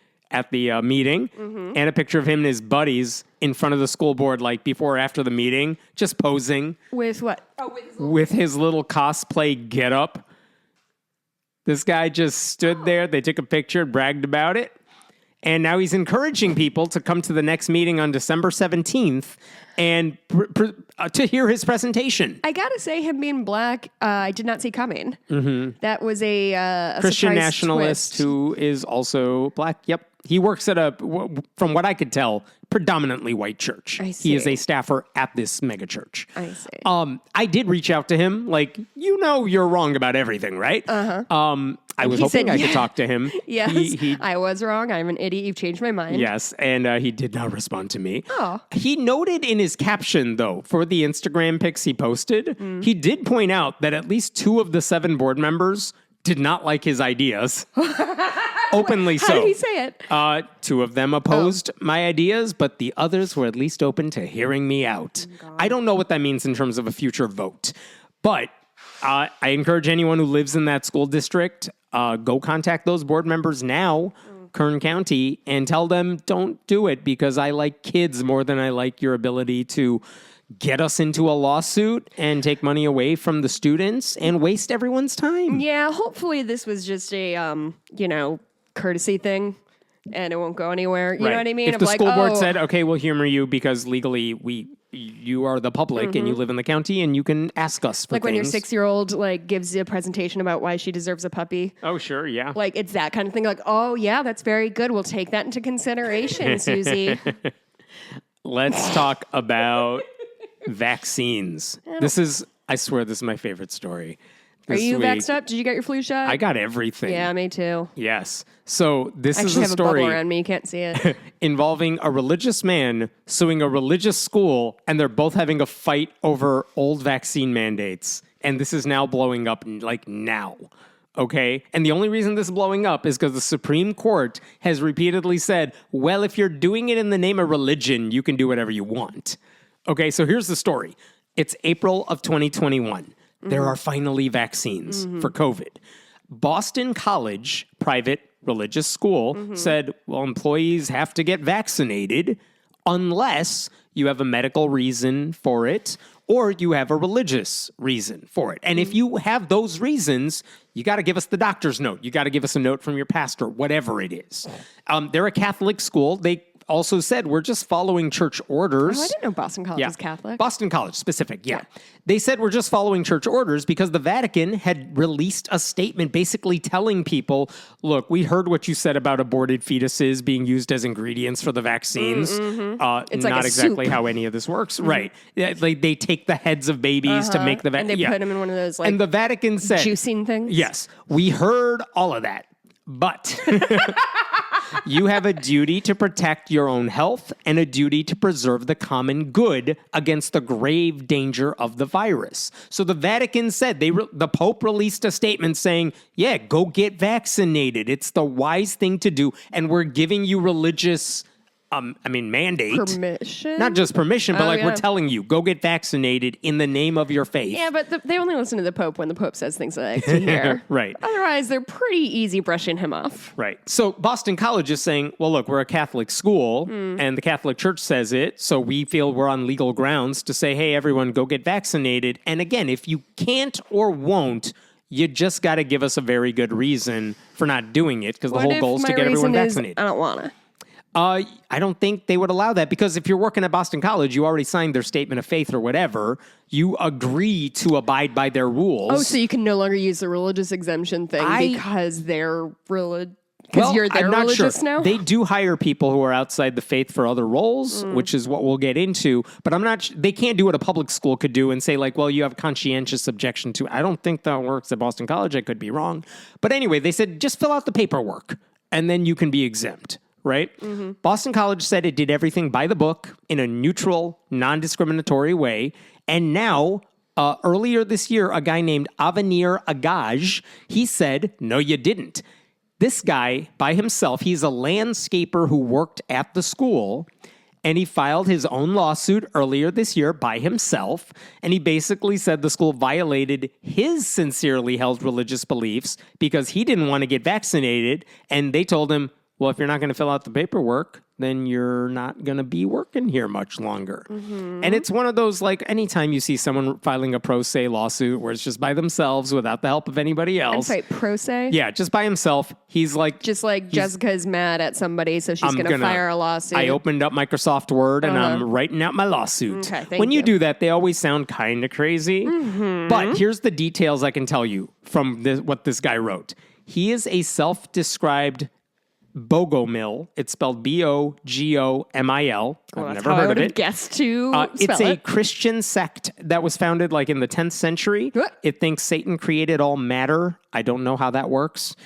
meeting and a picture of him and his buddies in front of the school board, like before or after the meeting, just posing. With what? With his little cosplay getup. This guy just stood there. They took a picture, bragged about it. And now he's encouraging people to come to the next meeting on December 17th and to hear his presentation. I gotta say, him being black, I did not see coming. Mm-hmm. That was a Christian surprise nationalist twist. who is also black. Yep. He works at from what I could tell, predominantly white church. I see. He is a staffer at this mega church. I see. I did reach out to him. Like, you're wrong about everything, right? Uh-huh. I was hoping I could talk to him. Yes, I was wrong. I'm an idiot. You've changed my mind. Yes, and he did not respond to me. Oh. He noted in his caption, though, for the Instagram pics he posted, he did point out that at least 2 of the 7 board members did not like his ideas. Openly so. How did he say it? 2 of them opposed my ideas, but the others were at least open to hearing me out. I don't know what that means in terms of a future vote, but I encourage anyone who lives in that school district, go contact those board members now, Kern County, and tell them don't do it because I like kids more than I like your ability to get us into a lawsuit and take money away from the students and waste everyone's time. Yeah, hopefully this was just a, courtesy thing and it won't go anywhere. You know what I mean? If the school board said, okay, we'll humor you because legally you are the public and you live in the county and you can ask us for like when your things. 6-year-old gives you a presentation about why she deserves a puppy. Oh, sure, yeah. It's that kind of thing. Like, oh, yeah, that's very good. We'll take that into consideration, Susie. Let's talk about vaccines. I swear this is my favorite story. Are you vaxxed up? Did you get your flu shot? I got everything. Yeah, me too. Yes. So this I is a have story a bubble around me. You can't see it. involving a religious man suing a religious school, and they're both having a fight over old vaccine mandates. And this is now blowing up now. Okay? And the only reason this is blowing up is because the Supreme Court has repeatedly said, well, if you're doing it in the name of religion, you can do whatever you want. Okay, so here's the story. It's April of 2021. There are finally vaccines for COVID. Boston College, private religious school, said, well, employees have to get vaccinated unless you have a medical reason for it or you have a religious reason for it. And if you have those reasons, you got to give us the doctor's note. You got to give us a note from your pastor, whatever it is. They're a Catholic school. They also said, we're just following church orders. Oh, I didn't know Boston College was Catholic. Boston College, specific, yeah. They said, we're just following church orders because the Vatican had released a statement basically telling people, look, we heard what you said about aborted fetuses being used as ingredients for the vaccines. It's not exactly how any of this works. Right. They take the heads of babies to make the vaccine. And they put them in one of those, and the Vatican said, juicing things? Yes, we heard all of that. But you have a duty to protect your own health and a duty to preserve the common good against the grave danger of the virus. So the Vatican said, the Pope released a statement saying, yeah, go get vaccinated. It's the wise thing to do. And we're giving you religious mandate. Permission? Not just permission, but we're telling you, go get vaccinated in the name of your faith. Yeah, but they only listen to the Pope when the Pope says things they like to hear. Right. Otherwise, they're pretty easy brushing him off. Right. So Boston College is saying, well, look, we're a Catholic school, and the Catholic Church says it, so we feel we're on legal grounds to say, hey, everyone, go get vaccinated. And again, if you can't or won't, you just got to give us a very good reason for not doing it, because the whole goal is to get everyone vaccinated. I don't want to. I don't think they would allow that because if you're working at Boston College, you already signed their statement of faith or whatever. You agree to abide by their rules. Oh, so you can no longer use the religious exemption thing because they're because you're their religious now? They do hire people who are outside the faith for other roles, which is what we'll get into. But I'm not. They can't do what a public school could do and say well, you have conscientious objection to. I don't think that works at Boston College. I could be wrong. But anyway, they said just fill out the paperwork and then you can be exempt. Right? Boston College said it did everything by the book in a neutral, non-discriminatory way. And now, earlier this year, a guy named Avenir Agaj, he said, no, you didn't. This guy, by himself, he's a landscaper who worked at the school, and he filed his own lawsuit earlier this year by himself, and he basically said the school violated his sincerely held religious beliefs because he didn't want to get vaccinated, and they told him, well, if you're not going to fill out the paperwork, then you're not going to be working here much longer. And it's one of those, like, anytime you see someone filing a pro se lawsuit where it's just by themselves without the help of anybody else. I'm sorry, pro se? Yeah, just by himself. He's like... Just like Jessica is mad at somebody, so she's going to fire a lawsuit. I opened up Microsoft Word and I'm writing out my lawsuit. Okay, when you do that, they always sound kind of crazy. But here's the details I can tell you from what this guy wrote. He is a self-described Bogomil. It's spelled Bogomil. I've never heard of it. Guessed to it's a Christian sect that was founded like in the 10th century. It thinks Satan created all matter. I don't know how that works.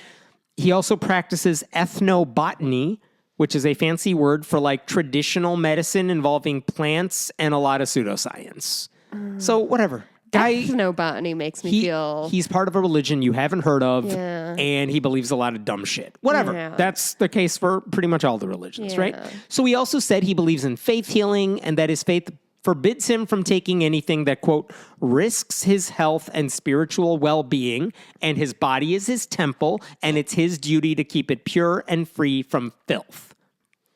He also practices ethnobotany, which is a fancy word for like traditional medicine involving plants and a lot of pseudoscience. So whatever. Ethnobotany makes me feel... He's part of a religion you haven't heard of, and he believes a lot of dumb shit. Whatever. Yeah. That's the case for pretty much all the religions, right? So he also said he believes in faith healing, and that his faith forbids him from taking anything that, quote, risks his health and spiritual well-being, and his body is his temple, and it's his duty to keep it pure and free from filth.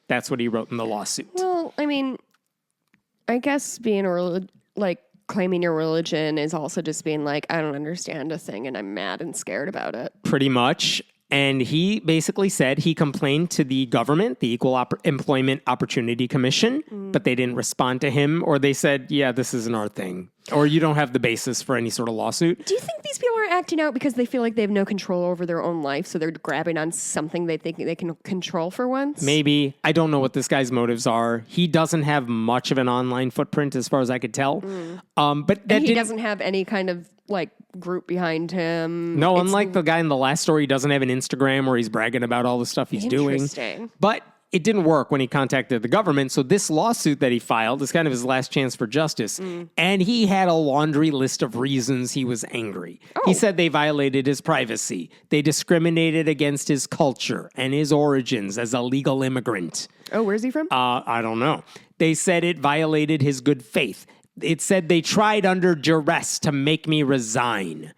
That's what he wrote in the lawsuit. Well, I mean, I guess being claiming your religion is also just being like, I don't understand a thing and I'm mad and scared about it. Pretty much. And he basically said he complained to the government, the Equal Employment Opportunity Commission, but they didn't respond to him, or they said, yeah, this isn't our thing, or you don't have the basis for any sort of lawsuit. Do you think these people are acting out because they feel like they have no control over their own life, so they're grabbing on something they think they can control for once? Maybe. I don't know what this guy's motives are. He doesn't have much of an online footprint as far as I could tell. But he doesn't have any kind of group behind him. No, unlike the guy in the last story, he doesn't have an Instagram where he's bragging about all the stuff he's doing. But it didn't work when he contacted the government. So this lawsuit that he filed is kind of his last chance for justice. And he had a laundry list of reasons he was angry. He said they violated his privacy. They discriminated against his culture and his origins as a legal immigrant. Oh, where's he from? I don't know. They said it violated his good faith. It said they tried under duress to make me resign.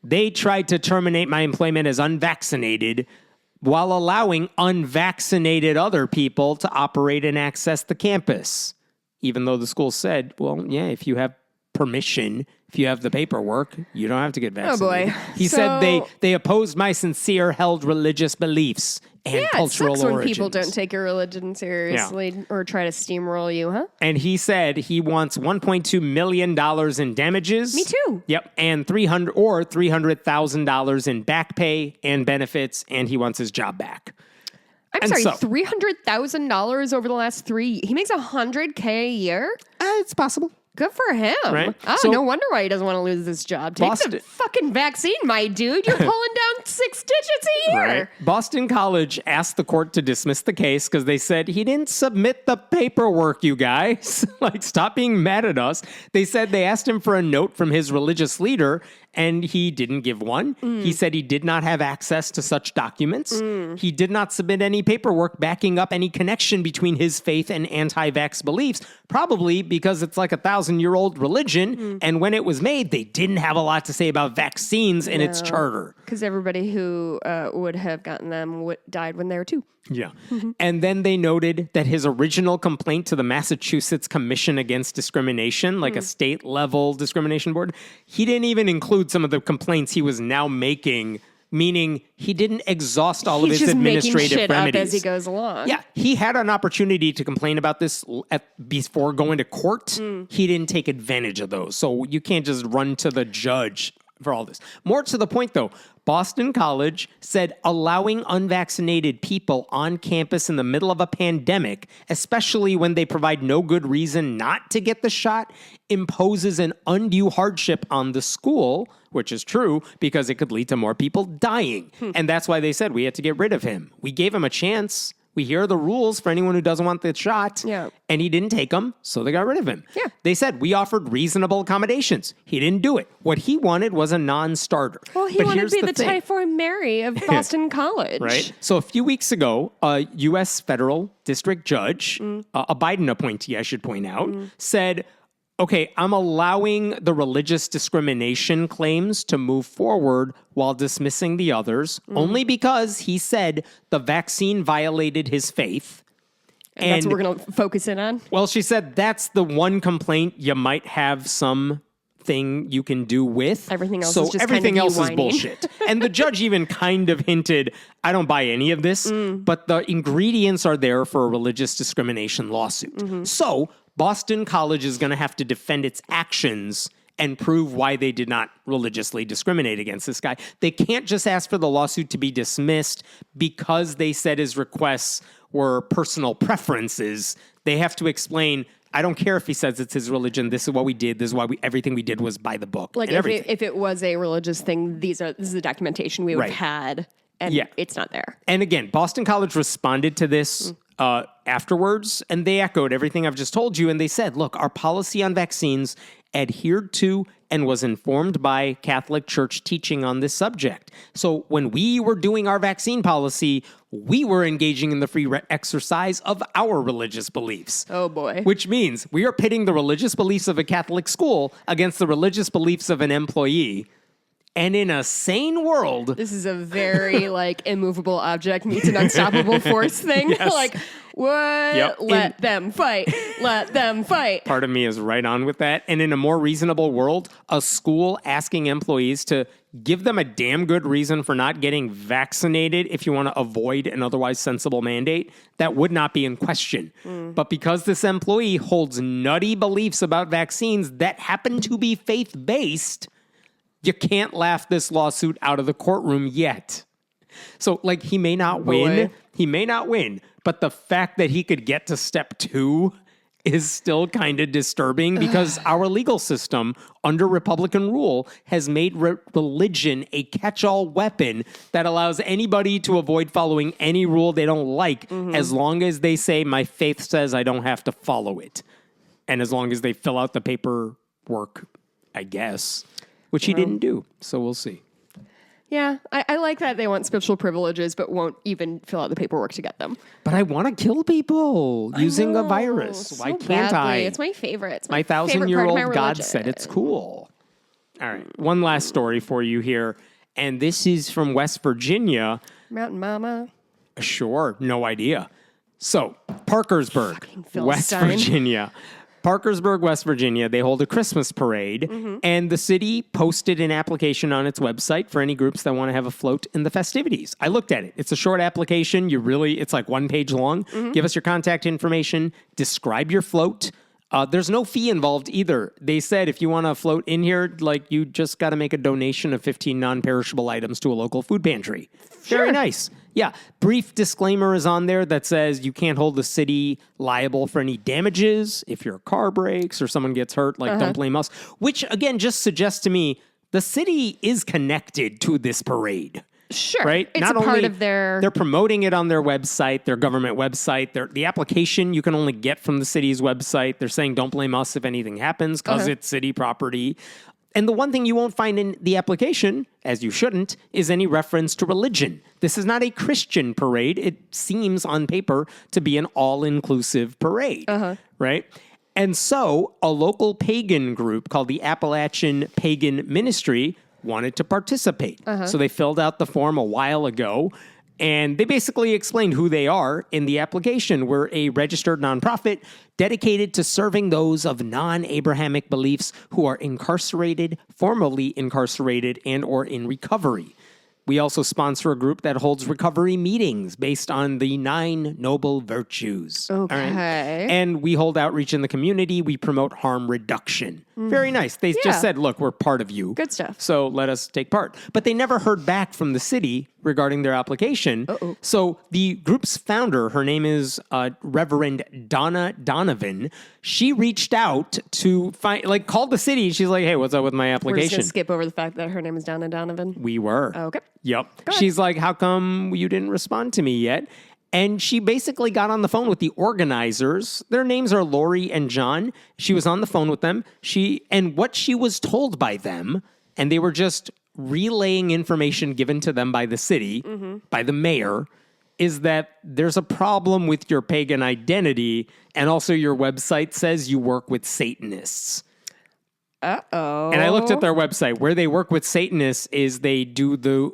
They tried to terminate my employment as unvaccinated while allowing unvaccinated other people to operate and access the campus. Even though the school said, well, yeah, if you have permission, if you have the paperwork, you don't have to get vaccinated. Oh, boy. He said they opposed my sincere held religious beliefs and cultural it sucks origins. When people don't take your religion seriously or try to steamroll you, huh? And he said he wants $1.2 million in damages. Me too. Yep, and $300,000 in back pay and benefits, and he wants his job back. I'm sorry, $300,000 over the last 3 He makes $100K a year? It's possible. Good for him. Right? Oh, so, no wonder why he doesn't want to lose this job. Take the fucking vaccine, my dude. You're pulling down 6 digits a year. Right. Boston College asked the court to dismiss the case because they said he didn't submit the paperwork, you guys. Stop being mad at us. They said they asked him for a note from his religious leader, and he didn't give one. He said he did not have access to such documents. He did not submit any paperwork backing up any connection between his faith and anti-vax beliefs, probably because it's like 1,000-year-old religion, and when it was made, they didn't have a lot to say about vaccines in its charter. Because everybody who would have gotten them died when they were 2. Yeah. And then they noted that his original complaint to the Massachusetts Commission Against Discrimination, like a state-level discrimination board, he didn't even include some of the complaints he was now making, meaning he didn't exhaust all of his administrative remedies. Up as he goes along. Yeah. He had an opportunity to complain about this before going to court. He didn't take advantage of those. So you can't just run to the judge for all this. More to the point, though, Boston College said allowing unvaccinated people on campus in the middle of a pandemic, especially when they provide no good reason not to get the shot, imposes an undue hardship on the school, which is true because it could lead to more people dying. And that's why they said we had to get rid of him. We gave him a chance. We hear the rules for anyone who doesn't want the shot. Yeah. And he didn't take them, so they got rid of him. Yeah. They said we offered reasonable accommodations. He didn't do it. What he wanted was a non-starter. Well, he wanted to be the Typhoid Mary of Boston College. Right? So a few weeks ago, a U.S. federal district judge, a Biden appointee, I should point out, said, okay, I'm allowing the religious discrimination claims to move forward while dismissing the others, only because he said the vaccine violated his faith And that's what we're going to focus in on? Well, she said that's the one complaint you might have some thing you can do with. Everything else so is just everything kind of else you is whining. bullshit. And the judge even kind of hinted, I don't buy any of this, but the ingredients are there for a religious discrimination lawsuit. So Boston College is going to have to defend its actions and prove why they did not religiously discriminate against this guy. They can't just ask for the lawsuit to be dismissed because they said his requests were personal preferences. They have to explain, I don't care if he says it's his religion. This is what we did. This is why everything we did was by the book. Like and if it was a religious thing, this is the documentation we would have had, and it's not there. And again, Boston College responded to this afterwards, and they echoed everything I've just told you. And they said, look, our policy on vaccines adhered to and was informed by Catholic Church teaching on this subject. So when we were doing our vaccine policy, we were engaging in the free exercise of our religious beliefs. Oh, boy. Which means we are pitting the religious beliefs of a Catholic school against the religious beliefs of an employee. And in a sane world... This is a very, immovable object meets an unstoppable force thing. Yes. What? Yep. Let them fight. Let them fight. Part of me is right on with that. And in a more reasonable world, a school asking employees to give them a damn good reason for not getting vaccinated if you want to avoid an otherwise sensible mandate, that would not be in question. But because this employee holds nutty beliefs about vaccines that happen to be faith-based... You can't laugh this lawsuit out of the courtroom yet. So, he may not win. He may not win. But the fact that he could get to step 2 is still kind of disturbing because our legal system, under Republican rule, has made religion a catch-all weapon that allows anybody to avoid following any rule they don't like as long as they say, my faith says I don't have to follow it. And as long as they fill out the paperwork, I guess. Which he didn't do, so we'll see. Yeah, I like that they want special privileges, but won't even fill out the paperwork to get them. But I want to kill people using a virus. So Why can't badly. I? It's my favorite. It's my favorite part of my 1,000-year-old God religion. said it's cool. All right, one last story for you here. And this is from West Virginia. Mountain Mama. Sure, no idea. So, Parkersburg, West Philistine. Virginia. Parkersburg, West Virginia, they hold a Christmas parade, and the city posted an application on its website for any groups that want to have a float in the festivities. I looked at it. It's a short application. It's like 1 page long. Give us your contact information. Describe your float. There's no fee involved either. They said if you want to float in here, you just got to make a donation of 15 non-perishable items to a local food pantry. Sure. Very nice. Yeah. Brief disclaimer is on there that says you can't hold the city liable for any damages if your car breaks or someone gets hurt. Don't blame us. Which, again, just suggests to me the city is connected to this parade. Sure. Right? It's a part of their... They're promoting it on their website, their government website. The application you can only get from the city's website. They're saying don't blame us if anything happens because it's city property. And the one thing you won't find in the application, as you shouldn't, is any reference to religion. This is not a Christian parade. It seems on paper to be an all-inclusive parade, right? And so a local pagan group called the Appalachian Pagan Ministry wanted to participate. So they filled out the form a while ago, and they basically explained who they are in the application. We're a registered nonprofit dedicated to serving those of non-Abrahamic beliefs who are incarcerated, formerly incarcerated, and or in recovery. We also sponsor a group that holds recovery meetings based on the 9 noble virtues. Okay. All right? And we hold outreach in the community. We promote harm reduction. Very nice. They just said, look, we're part of you. Good stuff. So let us take part. But they never heard back from the city regarding their application. So the group's founder, her name is Reverend Donna Donovan. She reached out to called the city. She's like, hey, what's up with my We're application? just going to skip over the fact that her name is Donna Donovan. We were. Okay. Yep. She's like, how come you didn't respond to me yet? And she basically got on the phone with the organizers. Their names are Lori and John. She was on the phone with them. And what she was told by them, and they were just relaying information given to them by the city, by the mayor, is that there's a problem with your pagan identity, and also your website says you work with Satanists. Uh-oh. And I looked at their website. Where they work with Satanists is they do the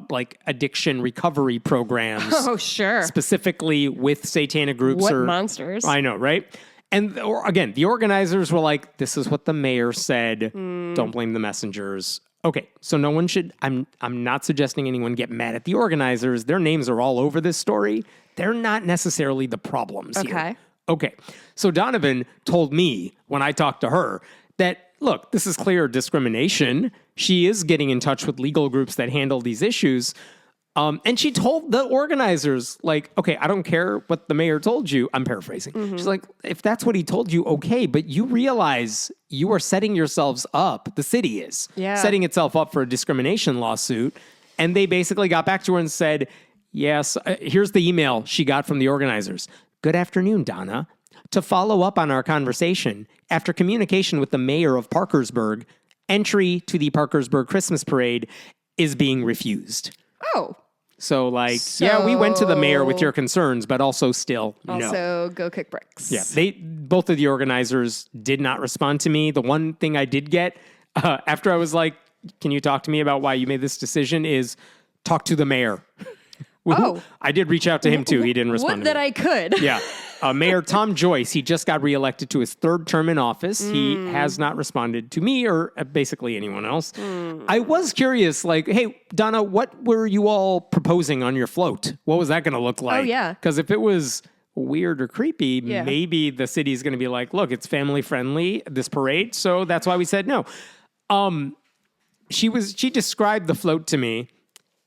like addiction recovery programs. Oh, sure. Specifically with satanic groups. What monsters. I know, right? And again, the organizers were like, this is what the mayor said. Don't blame the messengers. Okay, so no one should, I'm not suggesting anyone get mad at the organizers. Their names are all over this story. They're not necessarily the problems here. Okay, so Donovan told me when I talked to her that, look, this is clear discrimination. She is getting in touch with legal groups that handle these issues. And she told the organizers, like, okay, I don't care what the mayor told you. I'm paraphrasing. She's like, if that's what he told you, okay, but you realize you are setting yourselves up, the city is, setting itself up for a discrimination lawsuit. And they basically got back to her and said, yes, here's the email she got from the organizers. Good afternoon, Donna. To follow up on our conversation, after communication with the mayor of Parkersburg, entry to the Parkersburg Christmas Parade is being refused. Oh. So, like, yeah, we went to the mayor with your concerns, but also still, no. Also, go kick bricks. Yeah, both of the organizers did not respond to me. The one thing I did get after I was like, can you talk to me about why you made this decision is talk to the mayor. I did reach out to him, too. He didn't respond Would that I could. Yeah. Mayor Tom Joyce, he just got reelected to his third term in office. He has not responded to me or basically anyone else. I was curious, like, hey, Donna, what were you all proposing on your float? What was that going to look like? Oh, yeah. Because if it was weird or creepy, maybe the city's going to be like, look, it's family friendly, this parade. So that's why we said no. She described the float to me.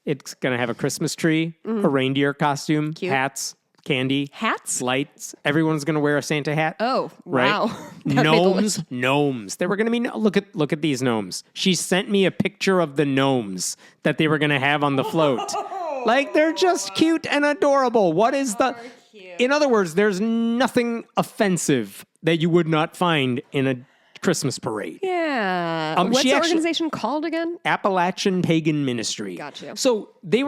It's going to have a Christmas tree, a reindeer costume, hats, candy, lights. Everyone's going to wear a Santa hat. Oh, right? Wow. Gnomes. They were going to be, look at these gnomes. She sent me a picture of the gnomes that they were going to have on the float. Like, they're just cute and adorable. What is in other words, there's nothing offensive that you would not find in a Christmas parade. Yeah. What's the organization called again? Appalachian Pagan Ministry. Gotcha. So they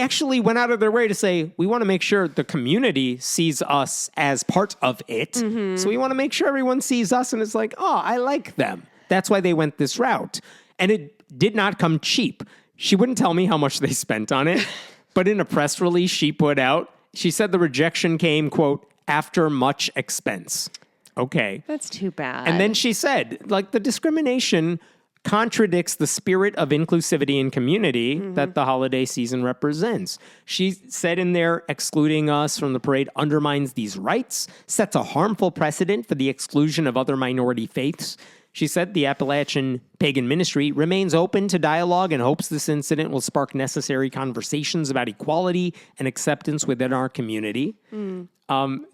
actually went out of their way to say, we want to make sure the community sees us as part of it. So we want to make sure everyone sees us and is like, oh, I like them. That's why they went this route. And it did not come cheap. She wouldn't tell me how much they spent on it, but in a press release she put out, she said the rejection came, quote, after much expense. Okay. That's too bad. And then she said, like, the discrimination contradicts the spirit of inclusivity and community that the holiday season represents. She said in there, excluding us from the parade undermines these rights, sets a harmful precedent for the exclusion of other minority faiths. She said the Appalachian Pagan Ministry remains open to dialogue and hopes this incident will spark necessary conversations about equality and acceptance within our community.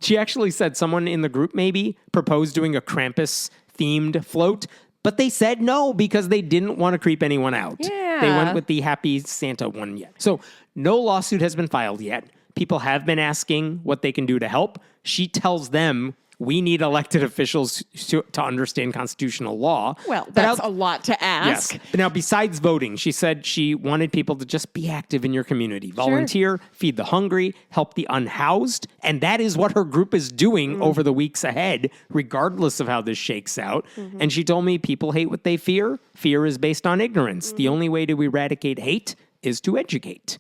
She actually said someone in the group maybe proposed doing a Krampus-themed float, but they said no because they didn't want to creep anyone out. Yeah. They went with the Happy Santa one yet. So no lawsuit has been filed yet. People have been asking what they can do to help. She tells them we need elected officials to understand constitutional law. Well, that's a lot to ask. Yes. But now, besides voting, she said she wanted people to just be active in your community. Volunteer, feed the hungry, help the unhoused. And that is what her group is doing over the weeks ahead, regardless of how this shakes out. And she told me people hate what they fear. Fear is based on ignorance. The only way to eradicate hate is to educate.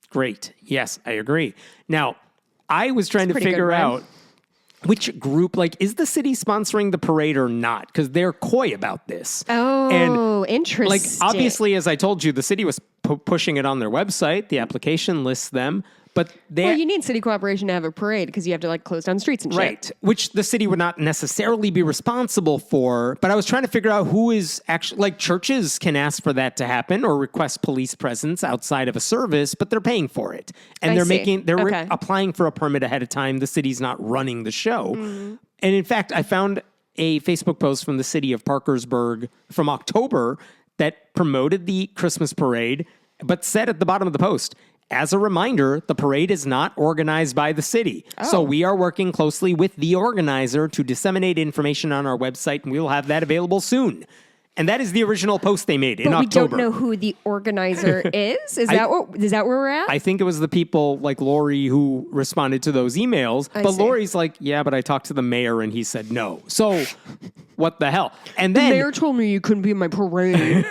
Great. Yes, I agree. Now, I was trying to figure out which group, like, is the city sponsoring the parade or not? Because they're coy about this. Oh, and, interesting. Like, obviously, as I told you, the city was pushing it on their website. The application lists them. But you need city cooperation to have a parade because you have to, like, close down streets and shit. Right, which the city would not necessarily be responsible for. But I was trying to figure out who is actually, like, churches can ask for that to happen or request police presence outside of a service, but they're paying for it. And they're applying for a permit ahead of time. The city's not running the show. And in fact, I found a Facebook post from the city of Parkersburg from October that promoted the Christmas parade, but said at the bottom of the post, as a reminder, the parade is not organized by the city. So we are working closely with the organizer to disseminate information on our website, and we will have that available soon. And that is the original post they made in But we October. don't know who the organizer is. Is that where we're at? I think it was the people like Lori who responded to those emails. But see. Lori's like, yeah, but I talked to the mayor and he said no. So what the hell? And the then mayor told me you couldn't be in my parade.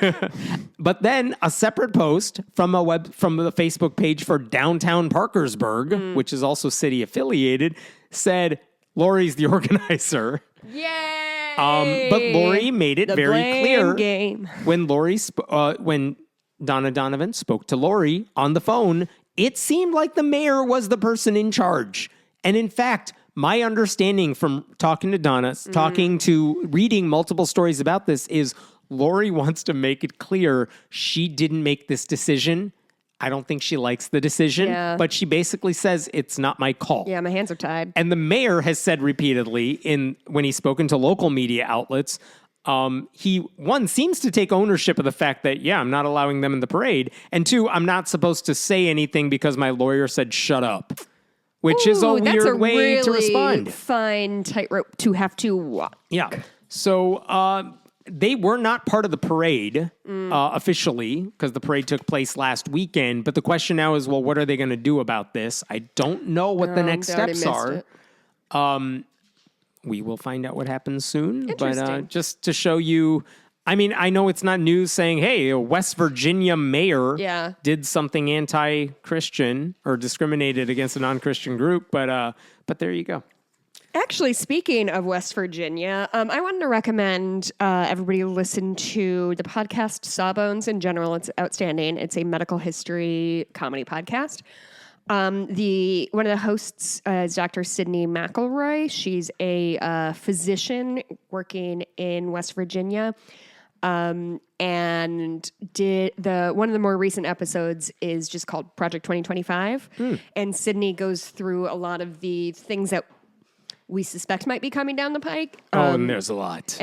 but then a separate post from the Facebook page for Downtown Parkersburg, which is also city affiliated, said Lori's the organizer. Yay! But Lori made it very clear game. when when Donna Donovan spoke to Lori on the phone, it seemed like the mayor was the person in charge. And in fact, my understanding from talking to Donna, reading multiple stories about this is Lori wants to make it clear she didn't make this decision. I don't think she likes the decision, but she basically says it's not my call. Yeah, my hands are tied. And the mayor has said repeatedly when he's spoken to local media outlets, he, one, seems to take ownership of the fact that, I'm not allowing them in the parade. And two, I'm not supposed to say anything because my lawyer said shut up, which is a weird way to respond. Fine tightrope to have to walk. Yeah. So they were not part of the parade officially because the parade took place last weekend. But the question now is, well, what are they going to do about this? I don't know what the next steps are. We will find out what happens soon. But just to show you, I mean, I know it's not news saying, hey, a West Virginia mayor did something anti-Christian or discriminated against a non-Christian group. But there you go. Actually, speaking of West Virginia, I wanted to recommend everybody listen to the podcast Sawbones in general. It's outstanding. It's a medical history comedy podcast. One of the hosts is Dr. Sydney McElroy. She's a physician working in West Virginia. And one of the more recent episodes is just called Project 2025. And Sydney goes through a lot of the things that we suspect might be coming down the pike. And there's a lot.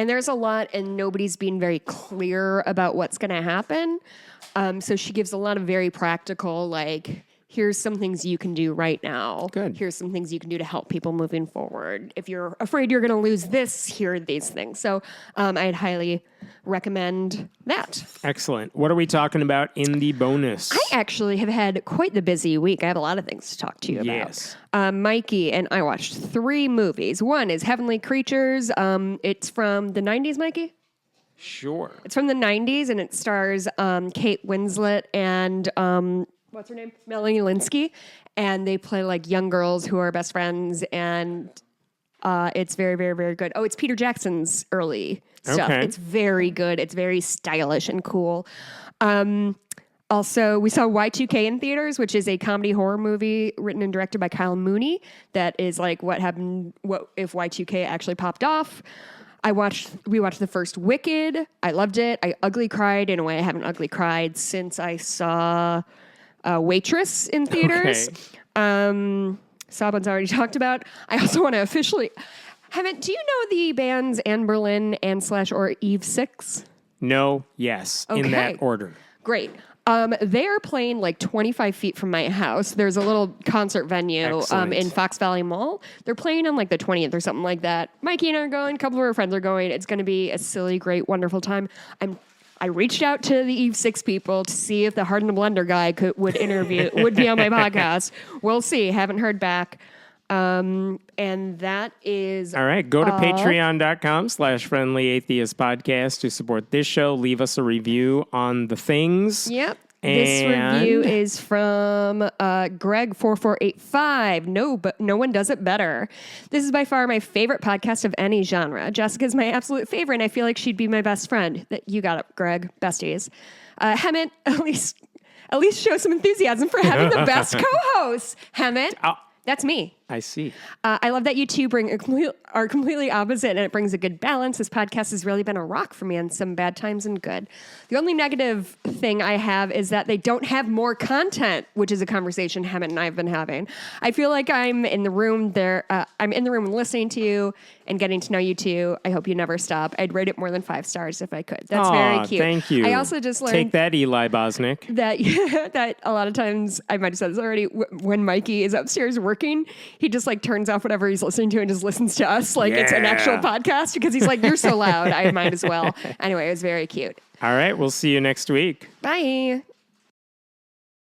And nobody's being very clear about what's going to happen. So she gives a lot of very practical, like, here's some things you can do right now. Good. Here's some things you can do to help people moving forward. If you're afraid you're going to lose this, here are these things. So I'd highly recommend that. Excellent. What are we talking about in the bonus? I actually have had quite the busy week. I have a lot of things to talk to you about. Yes. Mikey and I watched 3 movies. One is Heavenly Creatures. It's from the 90s, Mikey? Sure. It's from the 90s, and it stars Kate Winslet and... what's her name? Melanie Linsky. And they play like young girls who are best friends. And it's very, very, very good. Oh, it's Peter Jackson's early stuff. Okay. It's very good. It's very stylish and cool. Also, we saw Y2K in theaters, which is a comedy horror movie written and directed by Kyle Mooney. That is like what if Y2K actually popped off. We watched the first Wicked. I loved it. I ugly cried in a way I haven't ugly cried since I saw... Waitress in theaters. Okay. Sawbones already talked about. I also want to officially... do you know the bands Anne Boleyn, Anne/or Eve 6? No, yes, in that order. Great. They are playing like 25 feet from my house. There's a little concert venue in Fox Valley Mall. They're playing on like the 20th or something like that. Mikey and I are going. A couple of our friends are going. It's going to be a silly, great, wonderful time. I reached out to the Eve 6 people to see if the Hard in the Blender guy would be on my podcast. We'll see. Haven't heard back. And that is all right. Go to patreon.com/friendly atheist podcast to support this show. Leave us a review on the things. Yep. This review is from Greg4485. No one does it better. This is by far my favorite podcast of any genre. Jessica's my absolute favorite, and I feel like she'd be my best friend. You got it, Greg. Besties. Hemant, at least show some enthusiasm for having the best co-host. Hemant, that's me. I see. I love that you two are completely opposite, and it brings a good balance. This podcast has really been a rock for me on some bad times and good. The only negative thing I have is that they don't have more content, which is a conversation Hammett and I have been having. I feel like I'm in the room there. I'm in the room listening to you and getting to know you two. I hope you never stop. I'd rate it more than 5 stars if I could. That's very cute. Thank you. I also just learned... Take that, Eli Bosnick. That a lot of times, I might have said this already, when Mikey is upstairs working, he just like turns off whatever he's listening to and just listens to us like it's an actual podcast because he's like, you're so loud, I might as well. Anyway, it was very cute. All right, we'll see you next week. Bye.